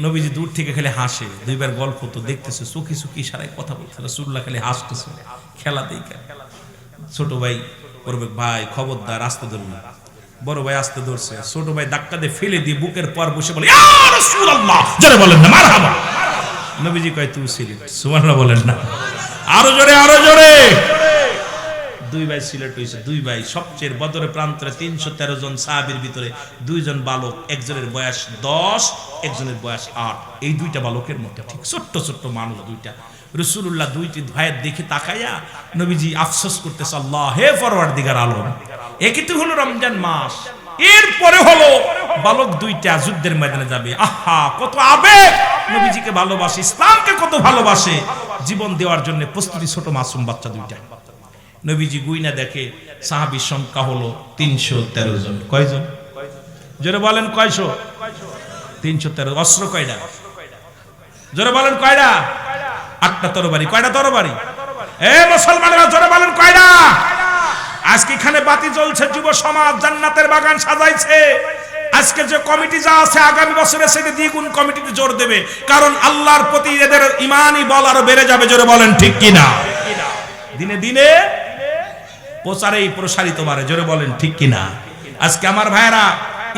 নবীজি দূর থেকে খেলে হাসে দুইবার গল্প তো দেখতেছে চোখে চোখে ইশারায় কথা বলতে রাসূলুল্লাহ খেলে হাসতেছে খেলা দেখে ছোট ভাই বলবে ভাই খবরদার আস্তে ধরুন বড় ভাই আস্তে ধরছে ছোট ভাই ধাক্কা দিয়ে ফেলে দিয়ে বুকের পর বসে বলে ইয়া রাসূলুল্লাহ জোরে বলেন না মারহাবা নবীজি কয় তুই সিলেট সুবহানাল্লাহ বলেন না আরো জোরে দুই ভাই সিলেট হইছে দুই ভাই সবচেয়ে বদরের প্রান্তরে 313 জন সাহাবীর ভিতরে দুইজন বালক একজনের বয়স 10 একজনের বয়স 8 এই দুইটা বালকের মধ্যে ঠিক ছোট ছোট মানুষ দুইটা রাসূলুল্লাহ দুইটি ভাইয়ের দিকে তাকায়া নবীজি আফসোস করতেছে আল্লাহ হে পরওয়ারদিগার আলম একই তো হলো রমজান মাস এরপরে হলো বালক দুইটা যুদ্ধের ময়দানে যাবে আহা কত আবেগ নবীজিকে ভালোবাসে ইসলামকে কত ভালোবাসে জীবন দেওয়ার জন্য প্রস্তুতি ছোট মাসুম বাচ্চা দুইটা নবীজি গুইনা দেখে সাহাবীর সংখ্যা হলো 313 জন কয়জন জোরে বলেন কয়শো 313 অস্ত্র কয়টা জোরে বলেন কয়টা 8টা তরবারি কয়টা তরবারি এ মুসলমানেরা জোরে বলেন কয়টা আজকে এখানে বাতি জ্বলছে যুব সমাজ জান্নাতের বাগান সাজাইছে আজকে যে কমিটি যা আছে আগামী বছরে সেটা দ্বিগুণ কমিটিতে জোর দেবে কারণ আল্লাহর প্রতি এদের ঈমানই বল আরো বেড়ে যাবে জোরে বলেন ঠিক কি না দিনে দিনে প্রচারেই প্রসারিত বাড়ে জোরে বলেন ঠিক কি না আজকে আমার ভাইরা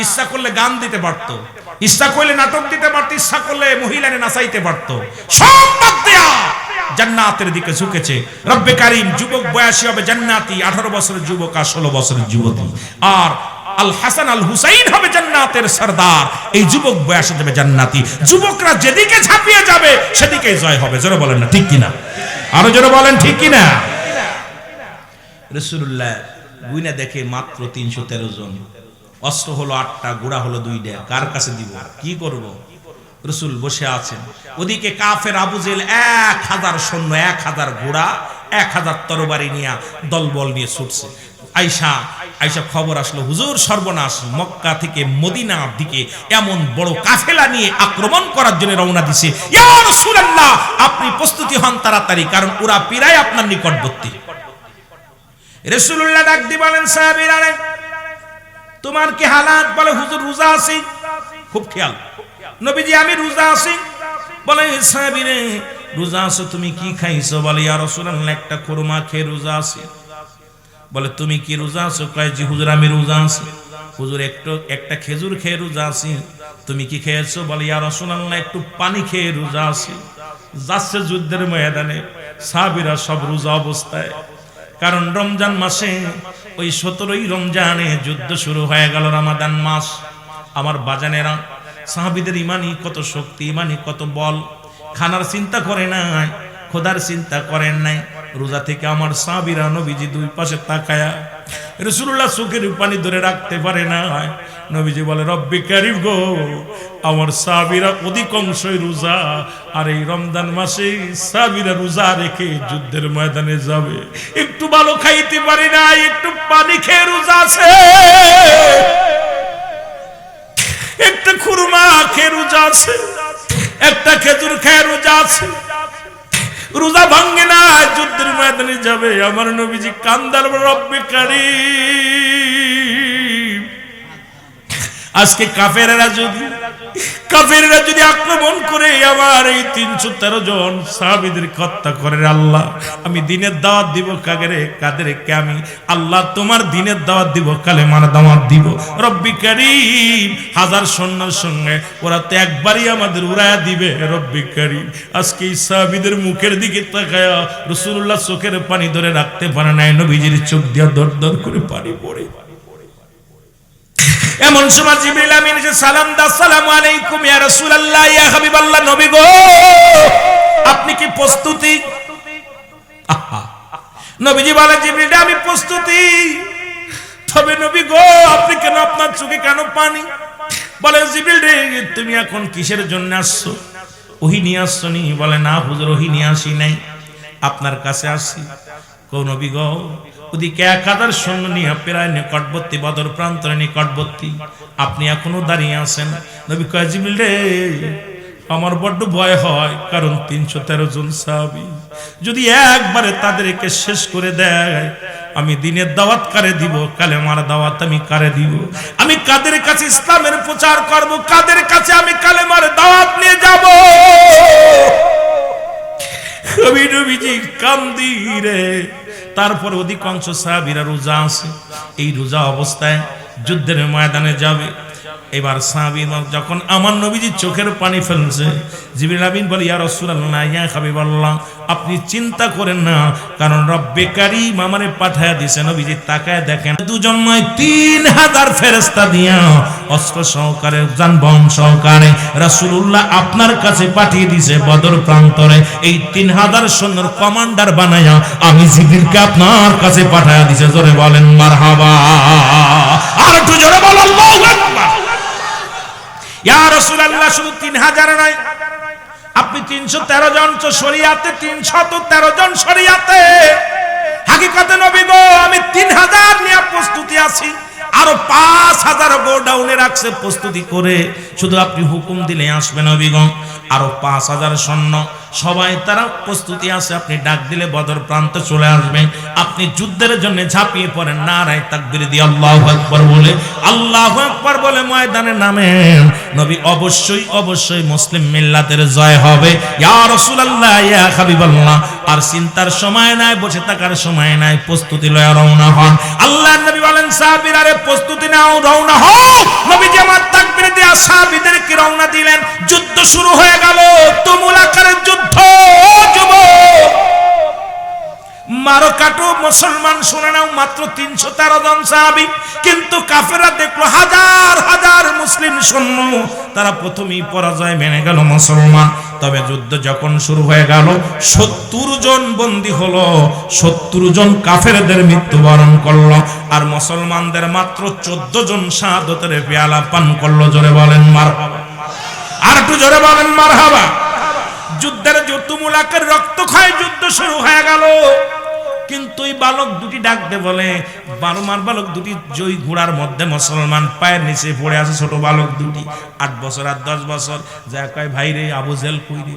ইচ্ছা করলে গান দিতে পারত ইচ্ছা করলে নাটক দিতে পারত ইচ্ছা করলে মহিলাকে নাচাইতে পারত সব বাদ দেয়া জান্নাতের দিকে ঝুঁকেছে রব্বে কারীম যুবক বয়সী হবে জান্নাতি 18 বছরের যুবক আর 16 বছরের যুবতী আর আল হাসান আল হুসাইন হবে জান্নাতের সরদার এই যুবক বয়সে যাবে জান্নাতি যুবকরা যেদিকে ঝাঁপিয়ে যাবে সেদিকেই জয় হবে জোরে বলেন না ঠিক কি না আরো জোরে বলেন ঠিক কি না রাসূলুল্লাহ গুইনা দেখে মাত্র 313 জন অস্ত্র হলো 8টা ঘোড়া হলো 2টা কার কাছে দিব কি করব রাসূল বসে আছেন ওদিকে কাফের আবু জেল 1000 সৈন্য 1000 ঘোড়া 1000 তরবারি নিয়ে দলবল নিয়ে ছুটছে আয়েশা খবর আসলো হুজুর সর্বনাশ মক্কা থেকে মদিনার দিকে এমন বড় কাফেলা নিয়ে আক্রমণ করার জন্য রওনা দিছে ইয়া রাসূলুল্লাহ আপনি প্রস্তুতি হন তাড়াতাড়ি কারণ ওরা প্রায় আপনার নিকটবর্তী রাসূলুল্লাহ ডাক দিয়ে বলেন সাহাবীরা তোমার কি হালাত বলে হুজুর রোজা আছি খুব খেয়াল নবীজি আমি রোজা আছি বলে সাহাবীরে রোজা আছো তুমি কি খাইছো বলে ইয়া রাসূলুল্লাহ একটা খুরমা খেয়ে রোজা আছি বলে তুমি কি রোজা আছো? কয় জি হুজুর আমি রোজা আছি। হুজুর একটা খেজুর খেয়ে রোজা আছি। তুমি কি খেয়েছো? বলে ইয়া রাসূলুল্লাহ একটু পানি খেয়ে রোজা আছি। যাচ্ছে যুদ্ধের ময়দানে, সাহাবীরা সব রোজা অবস্থায়, কারণ রমজান মাসে ওই 17ই রমজানে যুদ্ধ শুরু হয়ে গেল, রমাদান মাস। আমার বাজানেরা, সাহাবীদের ইমানি কত শক্তি, ইমানি কত বল। খানার চিন্তা করে নাই, খোদার চিন্তা করেন নাই। রোজা থেকে আমার সাহাবীরা নবীজি দুই পাশে তাকায়া রাসূলুল্লাহ চোখের পানি ধরে রাখতে পারে না। নবীজি বলে রব্বি কারীম গো, আমার সাহাবীরা অধিকাংশই রোজা, আর এই রমজান মাসে সাহাবীরা রোজা রেখে যুদ্ধের ময়দানে যাবে। একটু ভালো খাইতে পারি না, একটু পানি খেয়ে রোজা আছে, একটা খুরমা খেয়ে রোজা আছে, একটা খেজুর খেয়ে রোজা আছে। রোজা ভাঙ্গে না, যুদ্ধের ময়দানে যাবে। আমার নবীজি কান্দার রব্বি কারীম, আজকে কাফেররা যদি আক্রমণ করে আমার এই 313 জন সাহাবীদের হত্যা করে, আল্লাহ আমি দিনের দাওয়াত দিব কাদেরকে আমি আল্লাহ তোমার দিনের দাওয়াত দিব, কালেমার দাওয়াত দিব। রব্বি কারীম, হাজার সৈন্যের সঙ্গে ওরা তো একবারই আমাদের উড়ায়া দিবে। রব্বি কারীম, আজকে এই সাহাবীদের মুখের দিকে তাকায়া রাসূলুল্লাহ চোখের পানি ধরে রাখতে পারে না, নবীজির চোখ দিয়া দর দর করে পানি পড়ে। এমন সময় জিবরিল আমিন এসে সালাম দা, আসসালামু আলাইকুম ইয়া রাসূলুল্লাহ, ইয়া হাবিবাল্লাহ, নবী গো আপনি কি প্রস্তুতি? নবীজি বলে জিবরিল আমি প্রস্তুতি। তবে নবী গো আপনি কেন, আপনার চোখে কেন পানি? বলে জিবরিল রে তুমি এখন কিসের জন্য আসছো? ওহী নিয়ে আসছো নি? বলে না হুজুর ওহী নিয়ে আসি নাই, আপনার কাছে আসি। কো নবী গো ওদিকে 1000 সৈন্য নিয়ে প্রায় নিকটবর্তী, বদর প্রান্তরে নিকটবর্তী, আপনি এখনো দাঁড়িয়ে আছেন। নবী কয় জিবরিল রে আমার বড্ড ভয় হয়, কারণ 313 জন সাহাবী যদি একবারে তাদেরকে শেষ করে দেয়, আমি দিনের দাওয়াত কারে দিব, কালেমার দাওয়াত আমি কারে দিব? আমি কাদের কাছে ইসলামের প্রচার করব, কাদের কাছে আমি কালেমার দাওয়াত নিয়ে যাব? নবীজি কান্দি রে। তারপর অধিকাংশ সাহাবীরা রোজা আছে, এই রোজা অবস্থায় যুদ্ধের ময়দানে যাবে। এবার সাহাবীরা যখন আমার নবীজি চোখের পানি ফেলছে, জিবরিল আমিন বলে ইয়া রাসূলুল্লাহ, ইয়া হাবিবাল্লাহ আপনি চিন্তা করেন না, কারণ রব্বে কারীম আমারে পাঠায়া দিয়েছে। নবীজি তাকায় দেখেন দুজন নয় 3000 ফেরেশতা দিয়া অস্ত্র সহকারে, যানবাহন সহকারে রাসূলুল্লাহ আপনার কাছে পাঠিয়ে দিয়েছে বদর প্রান্তরে। এই 3000 সৈন্যের কমান্ডার বানায়া আমি জিবরিলকে আপনার কাছে পাঠায়া দিয়েছে। জোরে বলেন মারহাবা, আর একটু জোরে বলেন আল্লাহু আকবার। ইয়া রাসূলুল্লাহ শুধু 3000 নয়, আপনি 313 জন তো শরিয়াতে, 313 জন শরিয়াতে। হাকিকতে নবী গো আমি 3000 নিয়ে প্রস্তুতি আছি, আরো 5000 গোডাউনে রাখছে প্রস্তুতি করে, শুধু আপনি হুকুম দিলে আসবে নবী গো। আরো 5000 সৈন্য সবাই তারা প্রস্তুতি আছে, আপনি ডাক দিলে বদর প্রান্তে চলে আসবেন। আপনি যুদ্ধের জন্য ঝাঁপিয়ে পড়েন, নারায়ে তাকবীর দিয়ে আল্লাহু আকবার বলে, আল্লাহু আকবার বলে ময়দানে নামেন। নবী অবশ্যই মুসলিম মিল্লাতের জয় হবে। ইয়া রাসূলুল্লাহ, ইয়া হাবিবাল্লাহ আর চিন্তার সময় নাই, বসে থাকার সময় নাই, প্রস্তুতি লয়ে রওনা হন। আল্লাহর নবী বলেন সাহাবীরা রে প্রস্তুতি নাও, রওনা হও। নবীজি আমার তাকবীর দিয়ে সাহাবীদেরকে রওনা দিলেন। যুদ্ধ শুরু হয়ে গেল, তুমুল আকারের যুদ্ধ। যুবক মারো কাটো মুসলমান শুনে নাও, মাত্র 313 জন সাহাবী, কিন্তু কাফেররা দেখলো হাজার হাজার মুসলিম সৈন্য, তারা প্রথমেই পরাজয় মেনে গেল মুসলমান। তবে যুদ্ধ যখন শুরু হয়ে গেল 70 জন বন্দী হলো, 70 জন কাফেরদের মৃত্যুবরণ করলো, আর মুসলমানদের মাত্র 14 জন শাহাদাতের পেয়ালা পান করলো। জোরে বলেন মারহাবা, আর একটু জোরে বলেন মারহাবা। যুদ্ধের তুমুল আকার রক্তক্ষয় যুদ্ধ শুরু হয়ে গেল, কিন্তু এই বালক দুটি ডাকতে বলে, বারোমার বালক দুটি জয় ঘোড়ার মধ্যে মুসলমান পায়ের নিচে পড়ে আছে, ছোট বালক দুটি 8 বছর আর 10 বছর। যা কয় ভাই রে আবু জেল কই রে,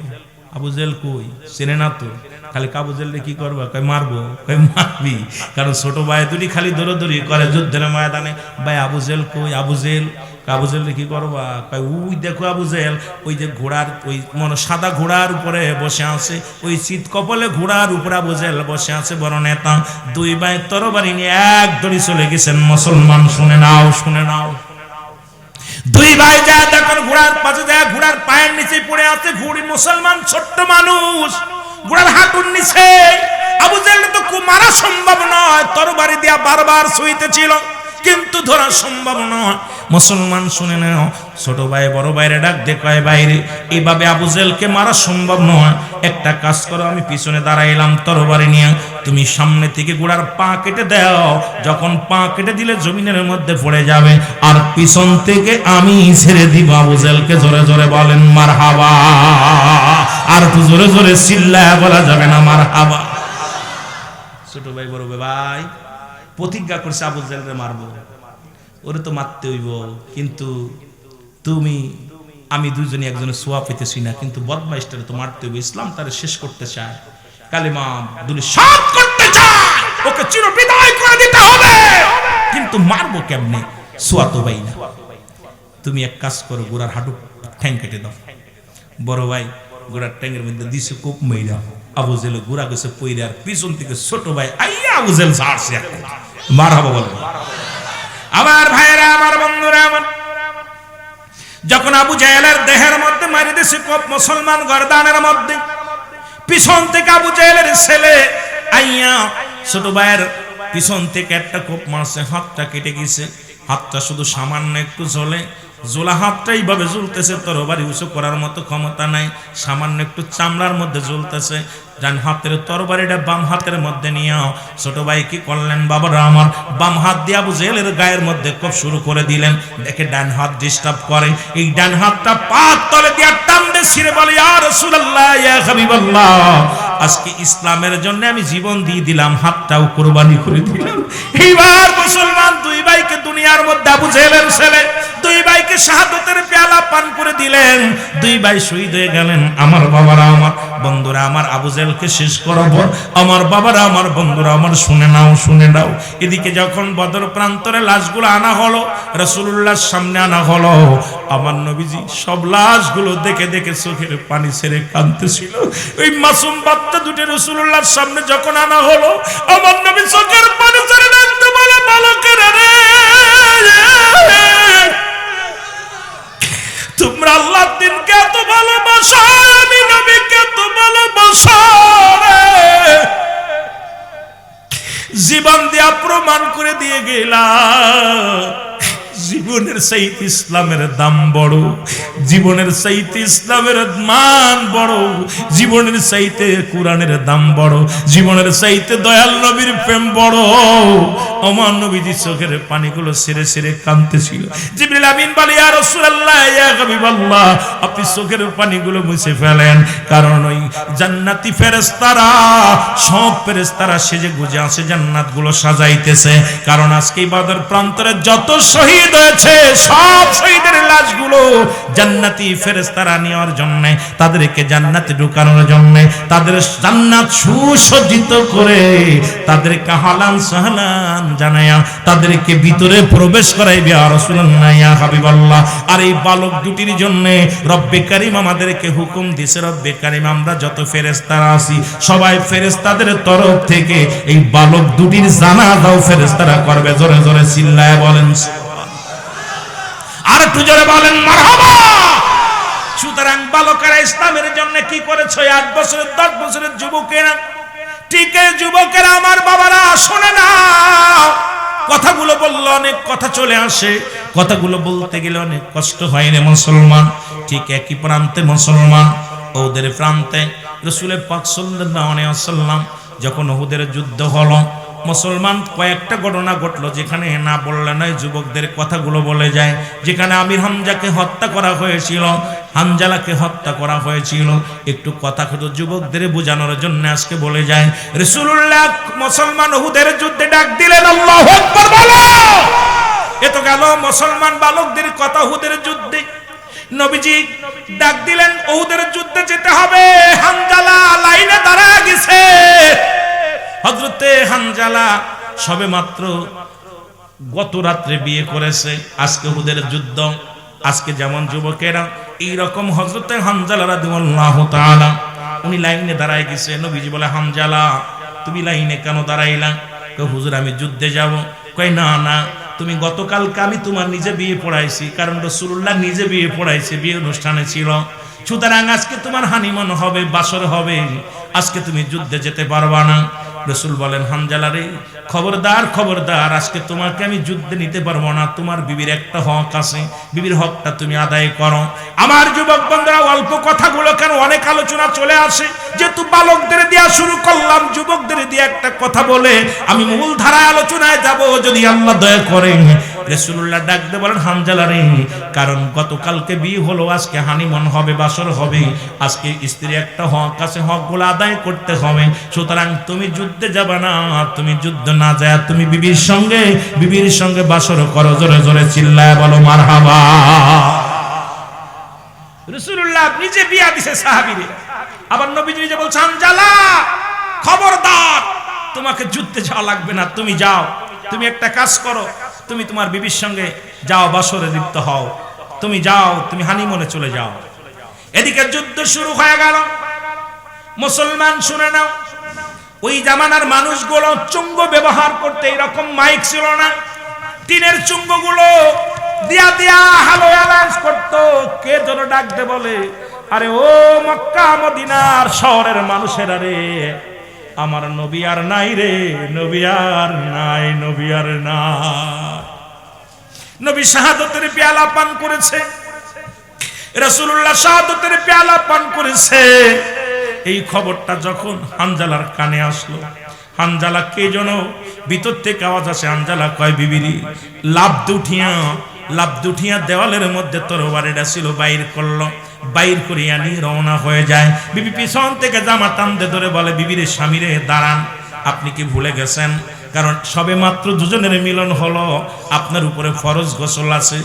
আবু জেহেল কই, চেনে না তো। খালি আবু জেহেলকে কি করবো, কই মারবো, কই মারবি, কারণ ছোট ভাই দুটি খালি দৌড়দৌড়ি করে যুদ্ধের ময়দানে। ভাই আবু জেহেল কই, আবু জেহেল, আবু জেহেল কি করবা, কই ওই দেখো আবু জেহেল, ওই যে ঘোড়ার, ওই মনে সাদা ঘোড়ার উপরে বসে আছে, ওই শীত কপালে ঘোড়ার উপরে আবু জেহেল বসে আছে, বড় নেতা। দুই ভাই তরবারি নিয়ে এক দড়ি চলে গেছেন। মুসলমান শুনে নাও, শুনে নাও, দুই ভাই যা দেখুন ঘোড়ার পাশে যায়, ঘোড়ার পায়ের নিচে পড়ে আছে ঘুড়ি। মুসলমান ছোট্ট মানুষ, ঘোড়ার হাঁটুর নিচে। আবু জেহেল তো মারা সম্ভব নয়, তরবারি দিয়া বারবার ছুঁইতেছিল, কিন্তু ধরা সম্ভব নয়। মুসলমান শুনে নাও, ছোট ভাই বড় ভাইরে ডাক দে, কয় বাইরে, এইভাবে আবু জেহেলকে মারা সম্ভব নয়। একটা কাজ করো, আমি পিছনে দাঁড়াইলাম তরবারি নিয়ে, তুমি সামনে থেকে ঘোড়ার পা কেটে দাও। যখন পা কেটে দিলে জমিনের মধ্যে পড়ে যাবে, আর পিছন থেকে আমি ছেড়ে দিব আবু জেহেলকে। জোরে জোরে বলেন মারহাবা। আর একটু জোরে জোরে চিল্লায়া বলা যাবে না মারহাবা? ছোট ভাই বড় ভাই প্রতিজ্ঞা করছে আবু জেহেলরে মারবো, ওরে তো মারতে হইব, কিন্তু তুমি আমি দুইজনই একজনের সোয়া পেতেছি না, কিন্তু বদমাইশটারে তো মারতে হইব। ইসলাম তারে শেষ করতে চায়, কালেমা দুলি সাত করতে চায়, ওকে চির বিদায় করে দিতে হবে, কিন্তু মারবো কেমনে? সোয়া তো ভাই না, তুমি এক কাজ করো, গোড়ার হাঁটু ঠ্যাং কেটে দাও। বড় ভাই গোড়ার ঠ্যাংয়ের মধ্যে দিছে কোপ মইরা, আবু জেহেল গোড়া গেছে পইরা, আর পিছন থেকে ছোট ভাই আইয়া আবু জেহেল ছাড়ছে। মারহাবা বলো আমার ভাইরা, আমার বন্ধুরা। আমার যখন আবু জেহেলের দেহের মধ্যে মারি দিছে কোপ, মুসলমান গর্দানের মধ্যে, পিছন থেকে আবু জেহেলের ছেলে আইয়া ছোট ভাইয়ের পিছন থেকে একটা কোপ মারছে, হাতটা কেটে গেছে। হাতটা শুধু সামান্য একটু জ্বলে, জোলা হাতটা এইভাবে জ্বলতেছে, তরবারি উঁচু করার মতো ক্ষমতা নাই, সামান্য একটু চামড়ার মধ্যে জ্বলতেছে। ডান হাতের তরবারিটা বাম হাতের মধ্যে নিয়ে ছোট ভাই কি করলেন, বাবারা আমার, বাম হাত দিয়ে আবু জেহেলের গায়ের মধ্যে কোপ শুরু করে দিলেন। দেখে ডান হাত ডিস্টার্ব করে, এই ডান হাতটা পাত তলে দিয়ে টান দিয়ে ছিঁড়ে বলে, ইয়া রাসূলুল্লাহ, ইয়া হাবিবাল্লাহ, আজকে ইসলামের জন্য আমি জীবন দিয়ে দিলাম, হাতটাও কুরবানি করে দিলাম। এইবার মুসলমান দুই ভাইকে দুনিয়ার মধ্যে আবু জেহেলের ছেলে দুই ভাইকে শাহাদাতের পেয়ালা পান করে দিলেন, দুই ভাই শহীদ হয়ে গেলেন। আমার বাবারা, আমার বন্ধুরা, আমার আবু জেহেলকে শেষ করাবো। আমার বাবারা, আমার বন্ধুরা, আমার শুনে নাও, শুনে নাও। এদিকে যখন বদর প্রান্তরে লাশগুলো আনা হলো, রাসূলুল্লাহর সামনে আনা হলো, আমার নবীজি সব লাশগুলো দেখে দেখে চোখের পানি ছেড়ে কাঁদতেছিল। ওই মাসুম বাচ্চা দুটো রাসূলুল্লাহর সামনে যখন আনা হলো, আমার নবী চোখের পানি ছেড়ে ডাকতে বলে, বালকেরা রে, তোমরা আল্লাহর দিনকে এত ভালোবাসো, আমি নবীকে এত ভালোবাসো রে, জীবন দিয়া প্রমাণ করে দিয়ে গেলাম, জীবনের চাইতে ইসলামের দাম বড়, জীবনের চাইতে ইসলামের মান বড়, জীবনের চাইতে কোরআনের দাম বড়, জীবনের চাইতে দয়াল নবীর প্রেম বড়। আমার নবীজি চোখের পানিগুলো ছেড়ে ছেড়ে কাঁদতেছিল। জিবরিল আমিন বলে, ইয়া রাসূলুল্লাহ, ইয়া হাবিবাল্লাহ, আপনি চোখের পানিগুলো মুছে ফেলেন, কারণ ওই জান্নাতি ফেরেশতারা, সব ফেরেশতারা সেজে গুজে আছে, জান্নাতগুলো সাজাইতেছে। কারণ আজকে বদর প্রান্তরে যত শহীদ হয়েছে, সব শহীদের লাশগুলো জান্নাতি ফেরেশতারা নেওয়ার জন্য, তাদেরকে জান্নাতে ঢুকানোর জন্য, তাদের জান্নাত সুসজ্জিত করে, তাদেরকে হালাল সাহলান জানায়া তাদেরকে ভিতরে প্রবেশ করাইবে। ইয়া রাসূলুল্লাহ, ইয়া হাবিবাল্লাহ। আর এই বালক দুটির জন্য রব্বে কারীম আমাদেরকে হুকুম দিয়েছে, রব্বে কারীম আমরা যত ফেরেশতারা আছি, সবাই ফেরেশতাদের তরফ থেকে এই বালক দুটির জানাজাও ফেরেশতারা করবে। জোরে জোরে চিল্লায় বলেন আর একটু জোরে বলেন মারহাবা। সুতরাং বালকেরা ইসলামের জন্য কি করেছে? 8 বছরের 10 বছরের যুবকেরা, ঠিক এই যুবকেরা, আমার বাবারা শোনে না, কথাগুলো বললে অনেক কথা চলে আসে, কথাগুলো বলতে গেলে অনেক কষ্ট হয় না মুসলমান। ঠিক একই প্রান্তে মুসলমান, ওদের প্রান্তে রাসূল পাক সাল্লাল্লাহু আলাইহি ওয়াসাল্লাম যখন উহুদের যুদ্ধ হলো, মুসলমান কয়েকটা ঘটনা ঘটলো, যেখানে না বললে নয়, যুবকদের কথাগুলো বলে যায়। যেখানে আমির হামজাকে হত্যা করা হয়েছিল, হানজালাকে হত্যা করা হয়েছিল, একটু কথা যুবকদের বোঝানোর জন্য আজকে বলে যায়। রাসূলুল্লাহ মুসলমান উহুদের যুদ্ধে ডাক দিলেন, আল্লাহু আকবার বলো। এ তো গেল মুসলমান বালকদের কথা উহুদের যুদ্ধে। নবীজি ডাক দিলেন, উহুদের যুদ্ধে যেতে হবে। হানজালা লাইনে দাঁড়ায় গেছে। হযরতে হানজালা সবে মাত্র গত রাত্রে বিয়ে করেছে, আজকে উহুদের যুদ্ধ। আজকে যেমন যুবকেরা এইরকম হযরতে হানজালা রাদিয়াল্লাহু তাআলা উনি লাইনে দাঁড়ায় গেছে। নবীজি বলে, হানজালা তুমি লাইনে কেন দাঁড়াইলা? কয়, হুজুর আমি যুদ্ধে যাব। কয়, না না, তুমি গতকালকে আমি তোমার নিজে বিয়ে পড়াইছি, কারণ রাসূলুল্লাহ নিজে বিয়ে পড়াইছে, বিয়ে অনুষ্ঠানে ছিল। সুতরাং আজকে তোমার হানিমুন হবে, বাসর হবে, আজকে তুমি যুদ্ধে যেতে পারবা না। রাসূল বলেন, হানজালা রে, খবরদার খবরদার, আজকে তোমাকে আমি যুদ্ধে নিতে পারবো না। তোমার বিবির একটা হক আছে, বিবির হকটা তুমি আদায় করো। আমার যুবক বন্ধুরা, অল্প কথাগুলো কেন অনেক আলোচনা চলে আসে, যেহেতু বালকদের দিয়া শুরু করলাম, যুবকদের দিয়ে একটা কথা বলে আমি মূল ধারায় আলোচনায় যাব, যদি আল্লাহ দয়া করেন। রাসূলুল্লাহ ডাক দিয়ে বলেন, হানজালা রে, কারণ গতকালকে বিয়ে হলো, আজকে হানিমুন হবে, বাসর হবে, আজকে স্ত্রী একটা হক আছে, হকগুলো আদায় করতে হবে। সুতরাং তুমি যুদ্ধে যাবে না, তুমি যুদ্ধ না যায় তুমি বিবির সঙ্গে বাসর করো। জোরে জোরে চিল্লায় বলো মারহাবা। রাসূলুল্লাহ নিজে বিয়া দিছে সাহাবীরে, আবার নবীজি নিজে বলছেন, হানজালা খবরদার, তোমাকে যুদ্ধে যাওয়া লাগবে না, তুমি যাও, তুমি একটা কাজ করো, তুমি তোমার বিবির সঙ্গে যাও, বাসরে লিপ্ত হও, তুমি যাও, তুমি হানিমুনে চলে যাও। এদিকে যুদ্ধ শুরু হয়ে গেল। মুসলমান শুনে নাও, ওই জামানার মানুষগুলো চুঙ্গ ব্যবহার করতে, এরকম মাইক ছিল না, টিনের চুঙ্গগুলো দিয়া দিয়া হ্যালো অ্যালাউন্স করতো। কে যেন ডাকতে বলে, আরে ও মক্কা মদিনার শহরের মানুষেরা রে, আমার নবী আর নাই রে, নবী আর নাই, নবী আর নাই। নবী শাহাদাতের পেয়ালা পান করেছে, রাসূলুল্লাহ শাহাদাতের পেয়ালা পান করেছে। এই খবরটা যখন হানজালার কানে আসলো, হানজালা কে যেন ভিতর থেকে আওয়াজ আসে, হানজালা কয়, বিবিরি লাভ দুঠিয়া দেওয়ালের মধ্যে তরবারিটা ছিল, বাইর করলো, বাইর করিয়া নিয়ে রওনা হয়ে যায়। বিবি পিছন থেকে জামা টানতে ধরে বলে, বিবির স্বামীরে দাঁড়ান, আপনি কি ভুলে গেছেন? কারণ সবে মাত্র দুজনের মিলন হলো, আপনার উপরে ফরজ গোসল আছে।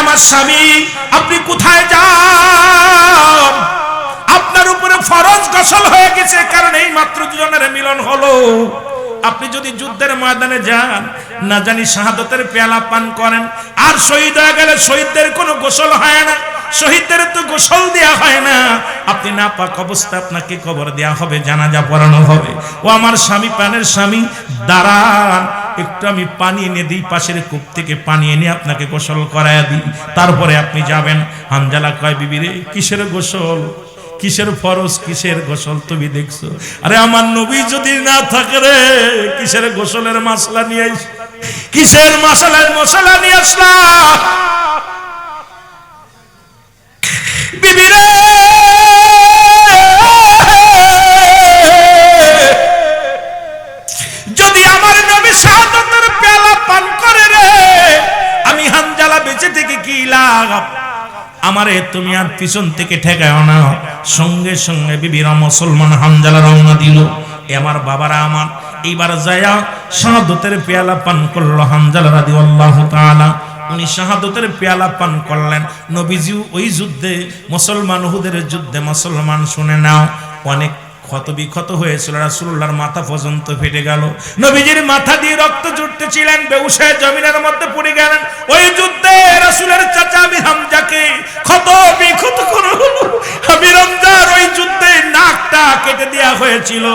আমার স্বামী, আপনি কোথায় যান? আপনার উপরে ফরজ গোসল হয়ে গেছে, কারণ এই মাত্র দুজনের মিলন হলো। আপনি যদি যুদ্ধের ময়দানে যান, না জানি শাহাদাতের পেয়ালা পান করেন, আর শহীদ হয়ে গেলে শহীদদের কোনো গোসল হয় না, শহীদদের তো গোসল দেয়া হয় না। আপনি নাপাক অবস্থা, আপনাকে কবর দেয়া হবে, জানাজা পড়ানো হবে। ও আমার স্বামী, প্রাণের স্বামী, দাঁড়ান, একটু আমি পানি এনে দিই, পাশের কূপ থেকে পানি এনে আপনাকে গোসল করায় দিই, তারপরে আপনি যাবেন। হানজালা কয়, বিবিরে কিসের গোসল, কিসের ফরজ, কিসের গোসল তুমি দেখছো? আরে আমার নবী যদি না থাকে রে, কিসের গোসলের মশলা নিয়ে আইস, কিসের মশলা নিয়ে আসলা? বিবি রে, যদি আমার নবী শাহাদাতের পেয়ালা পান করে রে, আমি হানজালা বেঁচে থেকে কি লাভ? আমারে তুমি আর পিছন থেকে ঠেকাও না। সঙ্গে সঙ্গে বিবিরা মুসলমান হানজালা রওনা দিল। আমার বাবারা আমার, এইবার যায়া শাহাদাতের পেয়ালা পান করলো হানজালা রাদিয়াল্লাহু তাআলা। উনি শাহাদাতের পেয়ালা পান করলেন। নবীজি ওই যুদ্ধে, মুসলমান উহুদের যুদ্ধে, মুসলমান শুনে নাও, অনেক ক্ষত বিক্ষত হয়েছিল, রাসূলুল্লাহর মাথা পর্যন্ত ফেটে গেল, নবীজির মাথা দিয়ে রক্ত ঝরতেছিলেন, বেহুশ হয়ে জমিনের মধ্যে পড়ে গেলেন। ওই যুদ্ধে রাসূলের চাচা আমির হামজাকে ক্ষত বিক্ষত করা হলো। আমির হামজার ওই যুদ্ধে নাকটা কেটে দেওয়া হয়েছিল,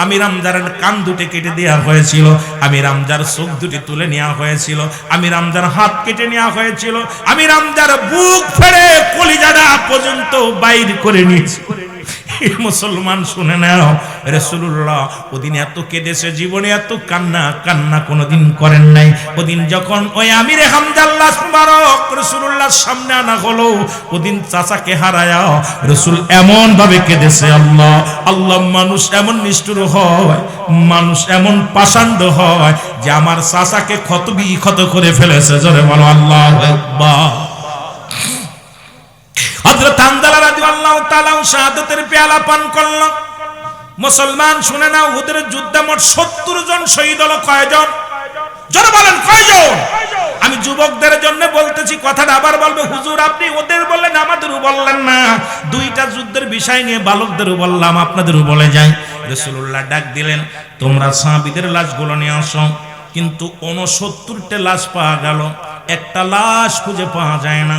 আমির হামজার কান দুটি কেটে দেওয়া হয়েছিল, আমির হামজার চোখ দুটি তুলে নেওয়া হয়েছিল, আমির হামজার হাত কেটে নেওয়া হয়েছিল, আমির হামজার বুক ফেড়ে কলিজাটা পর্যন্ত বাইর করে নিয়েছিল। মুসলমান শুনে নাও, রাসূলুল্লাহ ওদিন এত কেঁদেছে, জীবনে এত কান্না কোনোদিন করেন নাই। ওদিন যখন ওই আমিরে হামজার লাশ মুবারক রাসূলুল্লাহর সামনে আনা হলো, ওদিন চাচাকে হারায়া রাসূল এমন ভাবে কেঁদেছে, আল্লাহ আল্লাহ, মানুষ এমন নিষ্ঠুর হয়, মানুষ এমন পাষাণ্ড হয় যে আমার চাচাকে ক্ষত করে ফেলেছে। জোরে বলো আল্লাহু আকবার। হযরত হানজালা রাদিয়াল্লাহু তাআলা শাহাদাতের পেয়ালা পান করল। মুসলমান শুনে নাও, উহুদের যুদ্ধে মোট 70 জন শহীদ হলো। কয়জন? জোরে বলেন কয়জন? আমি যুবকদের জন্য বলতেছি, কথাটা আবার বলবে, হুজুর আপনি ওদের বললেন আমাদেরও বললেন না। দুইটা যুদ্ধের বিষয় নিয়ে বালকদেরও বললাম, আপনাদেরও বলে যাই। রাসূলুল্লাহ ডাক দিলেন, তোমরা সাহাবীদের লাশগুলো নিয়ে আসো। কিন্তু 69টা লাশ পাওয়া গেল, একটা লাশ খুঁজে পাওয়া যায় না।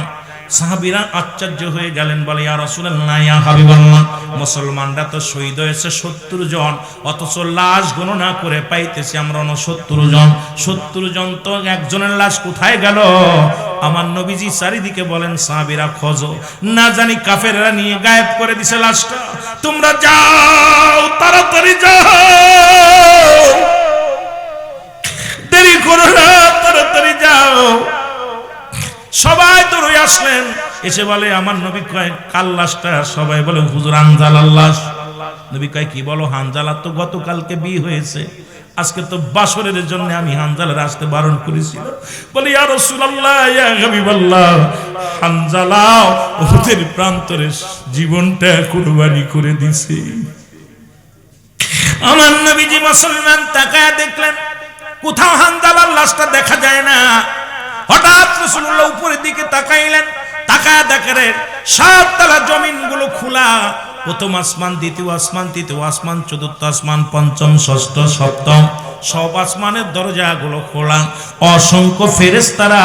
সাহাবীরা আশ্চর্য হয়ে গেলেন, বলে ইয়া রাসূলুল্লাহ, ইয়া হাবিবাল্লাহ, মুসলমানরা তো শহীদ হয়েছে 70 জন, অথচ লাশ গণনা করে পাইতেছি আমরা 69 জন। 70 জন তো একজনের লাশ কোথায় গেল? আমার নবীজি চারিদিকে বলেন, সাহাবীরা খোঁজো, না জানি কাফেররা নিয়ে গায়েব করে দিছে লাশটা। তোমরা যাও, তাড়াতাড়ি যাও, দেরি করো না, তাড়াতাড়ি যাও। সবাই দৌড়ে আসলেন, এসে বলে আমার নবী কয় কাল লাশটা? সবাই বলে হুজুর হানজালার লাশ। নবী কয় কি বলো? হানজালার তো গতকালকে বিয়ে হয়েছে, আজকে তো বাসরের জন্য আমি হানজালার আসতে বারণ করেছিল। বলে ইয়া রাসূলুল্লাহ, ইয়া হাবিবাল্লাহ, হানজালা ওদের প্রান্তরে জীবনটা কুরবানি করে দিছে। আমার নবীজি মুসলমান তাকায় দেখলেন কোথাও হানজালার লাশটা দেখা যায় না। হঠাৎ রাসূলুল্লাহ উপরের দিকে তাকাইলেন, তাকায় দেখেন 7 তলা জমিনগুলো খোলা। প্রথম আসমান, দ্বিতীয় আসমান, তৃতীয় আসমান, চতুর্থ আসমান, পঞ্চম, ষষ্ঠ, সপ্তম, সব আসমানের দরজাগুলো খোলা। অসংখ্য ফেরেশতারা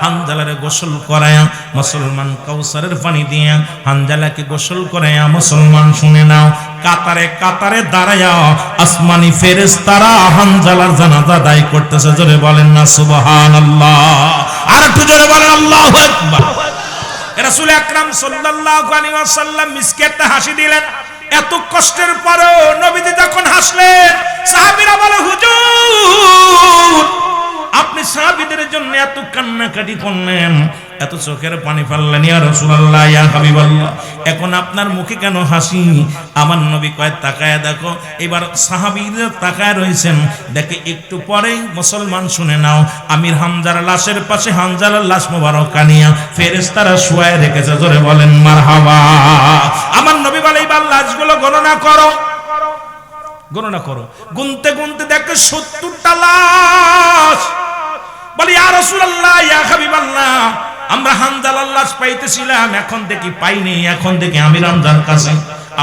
হানজালারে গোসল করায়া, মুসলমান কাউসারের পানি দিয়ে হানজালাকে গোসল করায়া, মুসলমান শুনে নাও, কাতারে কাতারে দাঁড়ায়া আসমানি ফেরেশতারা হানজালার জানাজা আদায় করতেছে। জোরে বলেন না সুবহানাল্লাহ, আর একটু জোরে বলেন আল্লাহু আকবার। রাসূল আকরাম সাল্লাল্লাহু আলাইহি ওয়াসাল্লাম মিসকে একটা হাসি দিলেন। এত কষ্টের পরেও নবীজি যখন হাসলেন, সাহাবীরা বলে হুজুর আপনি সাহাবীদের জন্য এত কান্নাকাটি করলেন, এত চোখের পানি ফেললেন, ইয়া রাসূলুল্লাহ, ইয়া হাবিবাল্লাহ, এখন আপনার মুখে কেন হাসি? আমার নবী কয় তাকায় দেখো। এবার সাহাবীরা তাকায় রয়েছেন, দেখে একটু পরেই মুসলমান শুনে নাও, আমির হামজার লাশের পাশে হানজালার লাশ মোবারক আনিয়া ফেরেশতারা শুয়ায় রেখেছে। জোরে বলেন মারহাবা। আমার নবী বলে এবার লাশগুলো গণনা করো, গণনা করো। গুনতে গুনতে দেখে 70টা লাশ। বলি ইয়া রাসূলুল্লাহ, ইয়া হাবিবাল্লাহ, আমরা হানজালার লাশ পাইতেছিলাম, এখন দেখি পাইনি, এখন দেখি আমির হামজার কাছে,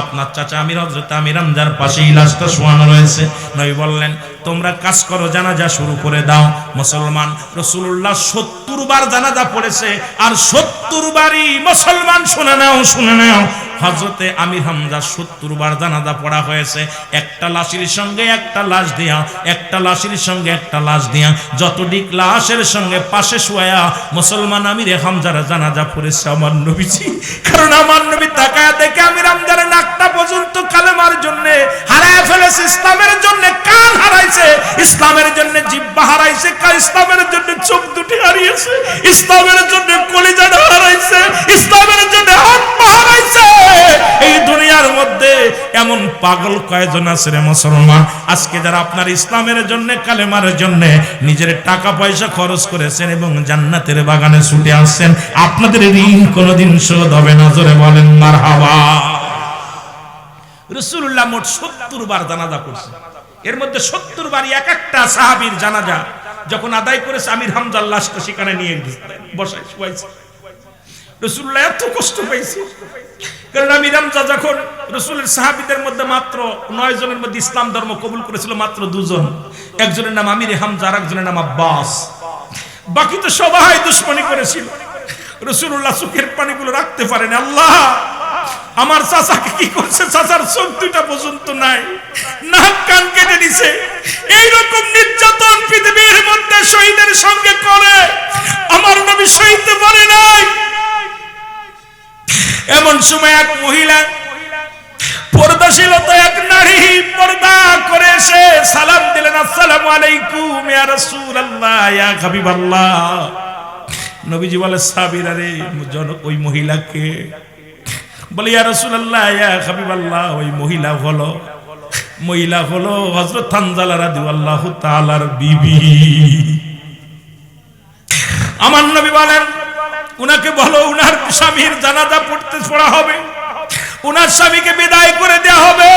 আপনার চাচা আমির হযরত আমির হামজার পাশেই লাশটা শোয়ানো রয়েছে। নবী বললেন তোমরা কাজ করো, জানাজা শুরু করে দাও। মুসলমান রাসূলুল্লাহ 70 বার জানাজা পড়েছে, আর 70 বারই মুসলমান শুনে নাও, শুনে নাও, হযরতে আমির হামজা 70 বার জানাজা পড়া হয়েছে। একটা লাশের সঙ্গে একটা লাশ দিয়া, একটা লাশের সঙ্গে একটা লাশ দিয়া, যতদিক লাশের সঙ্গে পাশে শোয়া মুসলমান আমির হামজার জানাজা পড়েছে আমার নবীজি। কারণ আমার নবী তাকায়া দেখে আমির হামজার নাকটা পর্যন্ত কালেমার জন্য হারায় ফেলেছে, ইসলামের জন্য কান হারাইছে, ইসলামের জন্য জিহ্বা হারাইছে, ইসলামের জন্য চোখ দুটি হারিয়েছে, ইসলামের জন্য কলিজাটা হারাইছে, ইসলামের জন্য হাত পা হারাইছে। এই দুনিয়ার মধ্যে এমন পাগল কয়জন আছে রে মুসলমান, আজকে যারা আপনার ইসলামের জন্য কালেমার জন্য নিজের টাকা পয়সা খরচ করেছেন এবং জান্নাতের বাগানে ছুটে আসছেন, আপনাদের ঋণ কোনোদিন শোধ হবে না। জোরে বলেন মারহাবা। রাসূলুল্লাহ মোট 70 বার জানাজা করছে, এর মধ্যে 70 বারই এক একটা সাহাবীর জানাজা যখন আদায় করেছে আমির হামজার লাশটা সেখানে নিয়ে বসায় শুয়াইছে। রাসূলুল্লাহ এত কষ্ট পাইছে, কারণ আমির হামজা যখন রাসূলের সাহাবীদের মধ্যে মাত্র 9 জনের মধ্যে ইসলাম ধর্ম কবুল করেছিল মাত্র 2 জন, একজনের নাম আমির হামজা আর একজনের নাম আব্বাস, বাকি তো সবাই দুশমনি করেছিল। রাসূলুল্লাহ চোখের পানিগুলো রাখতে পারেন, আল্লাহ আমার চাচাকে কি করছে, চাচার চোখ দুইটা পর্যন্ত নাই, নাক কান কেটে দিছে। এইরকম নির্যাতন পৃথিবীর মধ্যে শহীদের সঙ্গে করে আমার নবী সইতে পারে নাই। এমন সময় এক মহিলা, পর্দাশীলতা এক নারী, পর্দা করে এসে সালাম দিলেন, আসসালামু আলাইকুম ইয়া রাসূলুল্লাহ, ইয়া হাবিবাল্লাহ। নবীজি বলে সাহাবীরা রে, ওই মহিলাকে? বলে ইয়া রাসূলুল্লাহ, ইয়া হাবিবাল্লাহ, ওই মহিলা হলো হযরত হানজালা রাদিয়াল্লাহু তাআলার বিবি। আমার নবী বলেন উনাকে বলো উনার স্বামীর জানাজা পড়া হবে, উনার স্বামীকে বিদায় করে দেয়া হবে।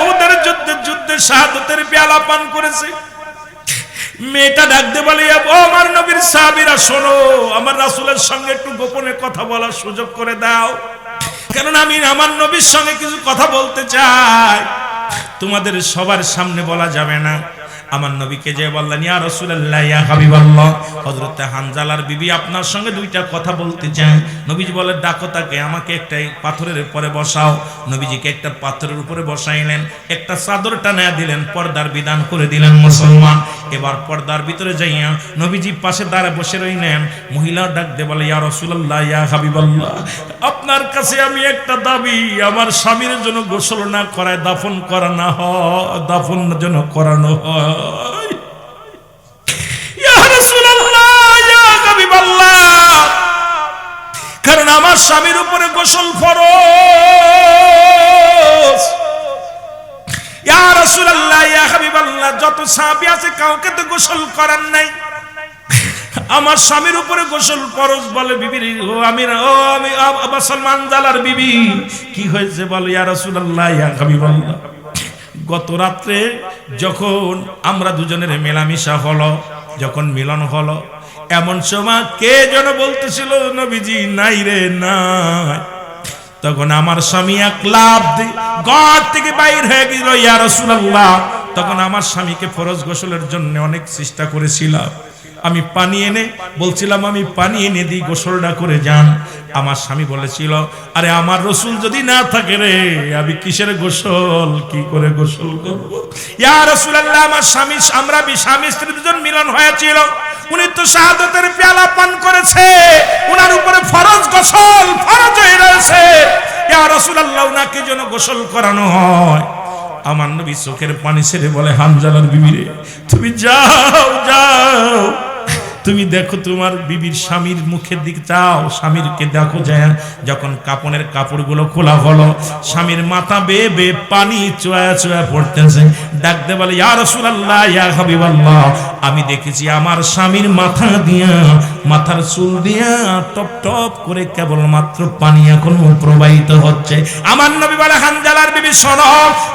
ওদের যুদ্ধে শাহাদাতের পেয়ালা পান করেছে, মেয়েটা ডাকতে বলে, ও আমার নবীর সাহাবীরা শোনো, আমার রাসূলের সঙ্গে একটু গোপনে কথা বলার সুযোগ করে দাও, কারণ আমি আমার নবীর সঙ্গে কিছু কথা বলতে চাই, তোমাদের সবার সামনে বলা যাবে না। আমার নবীকে যে বললেন, ইয়া রাসূলুল্লাহ, ইয়া হাবিবাল্লাহ, হযরত হানজালার বিবি আপনার সঙ্গে দুইটা কথা বলতে চায়। নবীজি বলে, ডাকো তাকে, আমাকে একটা পাথরের উপরে বসাও। নবীজিকে একটা পাথরের উপরে বসাইলেন, একটা চাদর টানা দিলেন, পর্দার বিধান করে দিলেন মুসলমান। এবার পর্দার ভিতরে যাইয়া নবীজি পাশে দাঁড়ায় বসে রইলেন। মহিলা ডাক দিয়ে বলে, ইয়া রাসূলুল্লাহ, ইয়া হাবিবাল্লাহ, আপনার কাছে আমি একটা দাবি, আমার স্বামীর জন্য গোসল না করায় দাফন করা না হয়, দাফন যেন করানো হয়। ইয়া রাসূলুল্লাহ, ইয়া হাবিবাল্লাহ, কারণ আমার স্বামীর উপরে গোসল ফরজ। ইয়া রাসূলুল্লাহ, ইয়া হাবিবাল্লাহ, যত সাহাবী আছে কাউকে তো গোসল করার নাই, আমার স্বামীর উপরে গোসল ফরজ। বলে, বিবি আমি মুসলমান জালার বিবি, কি হয়েছে বলো। ইয়া রাসূলুল্লাহ, ইয়া হাবিবাল্লাহ, গত রাত্রে যখন আমরা দুজনের মেলামেশা হলো, যখন মিলন হলো, এমন সময় কে যেন বলতেছিল, নবীজি নাই রে নাই। তখন আমার স্বামী এক লাফ দিয়ে ঘর থেকে বাইর হয়ে গেল। ইয়া রাসূলুল্লাহ, তখন আমার স্বামীকে ফরজ গোসলের জন্য অনেক চেষ্টা করেছিলাম, আমি পানি এনে বলছিলাম, আমি পানি এনে দিই, গোসলটা করে যান। আমার স্বামী বলেছিল, আরে আমার রাসূল যদি না থাকে রে, আমি কিসের গোসল, কি করে গোসল করব। ইয়া রাসূলুল্লাহ, আমার স্বামী, আমরা স্বামী স্ত্রী দুজন মিলন হয়েছিল, উনি তো শাহাদাতের পেয়ালা পান করেছে, উনার উপরে ফরজ গোসল ফরজ হয়ে রয়েছে। ইয়া রাসূলুল্লাহ, উনাকে যেন গোসল করানো হয়। আমার নবী চোখের পানি ছেড়ে বলে, হানজালার বিবি রে, তুমি যাও যাও, তুমি দেখো তোমার বিবির স্বামীর মুখের দিকে চাও, স্বামীরকে দেখো যায়। যখন কাপনের কাপড়গুলো খোলা হলো, স্বামীর মাথা বেয়ে বেয়ে পানি চোয়া চোয়া পড়তেছে। ডাকতে বলে, ইয়া রাসূলুল্লাহ, ইয়া হাবিবাল্লাহ, আমি দেখেছি আমার স্বামীর মাথা দিয়া, মাথার চুল দিয়া টপ টপ করে কেবলমাত্র পানি এখন প্রবাহিত হচ্ছে। আমার নবী বলে, হানজালার বিবি শোনো,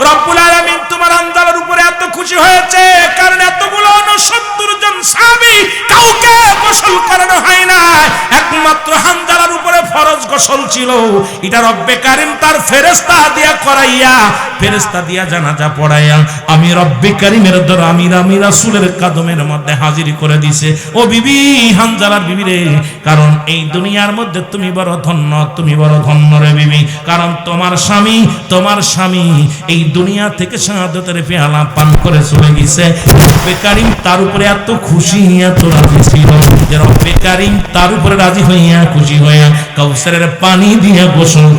রব্বুল আলামিন তোমার হানজালার উপরে এত খুশি হয়েছে, কারণ এতগুলো 69 জন সাহাবী কাউকে গোসল করানো হয় না, একমাত্র হানজালার উপরে ফরজ গোসল ছিল। এটা রব্বে কারীম তার ফেরেশতা দিয়া করাইয়া, ফেরেশতা দিয়া জানাজা পড়াইয়া আমি রব্বে কারীমের দর আমি রাসূলের কদমের মধ্যে হাজির করে দিয়েছে। ও বিবি, হানজালার বিবি রে, কারণ এই দুনিয়ার মধ্যে তুমি বড় ধন্য, তুমি বড় ধন্য রে বিবি, কারণ তোমার স্বামী এই দুনিয়া থেকে শাহাদাতের পেয়ালা পান করে চলে গেছে। রব্বে কারীম তার উপরে এত খুশি, এত রাজি ছিল যে রব্বে কারীম তার উপরে রাজি হইয়া খুশি হইয়া কাউসারের পানি দিয়া গোসল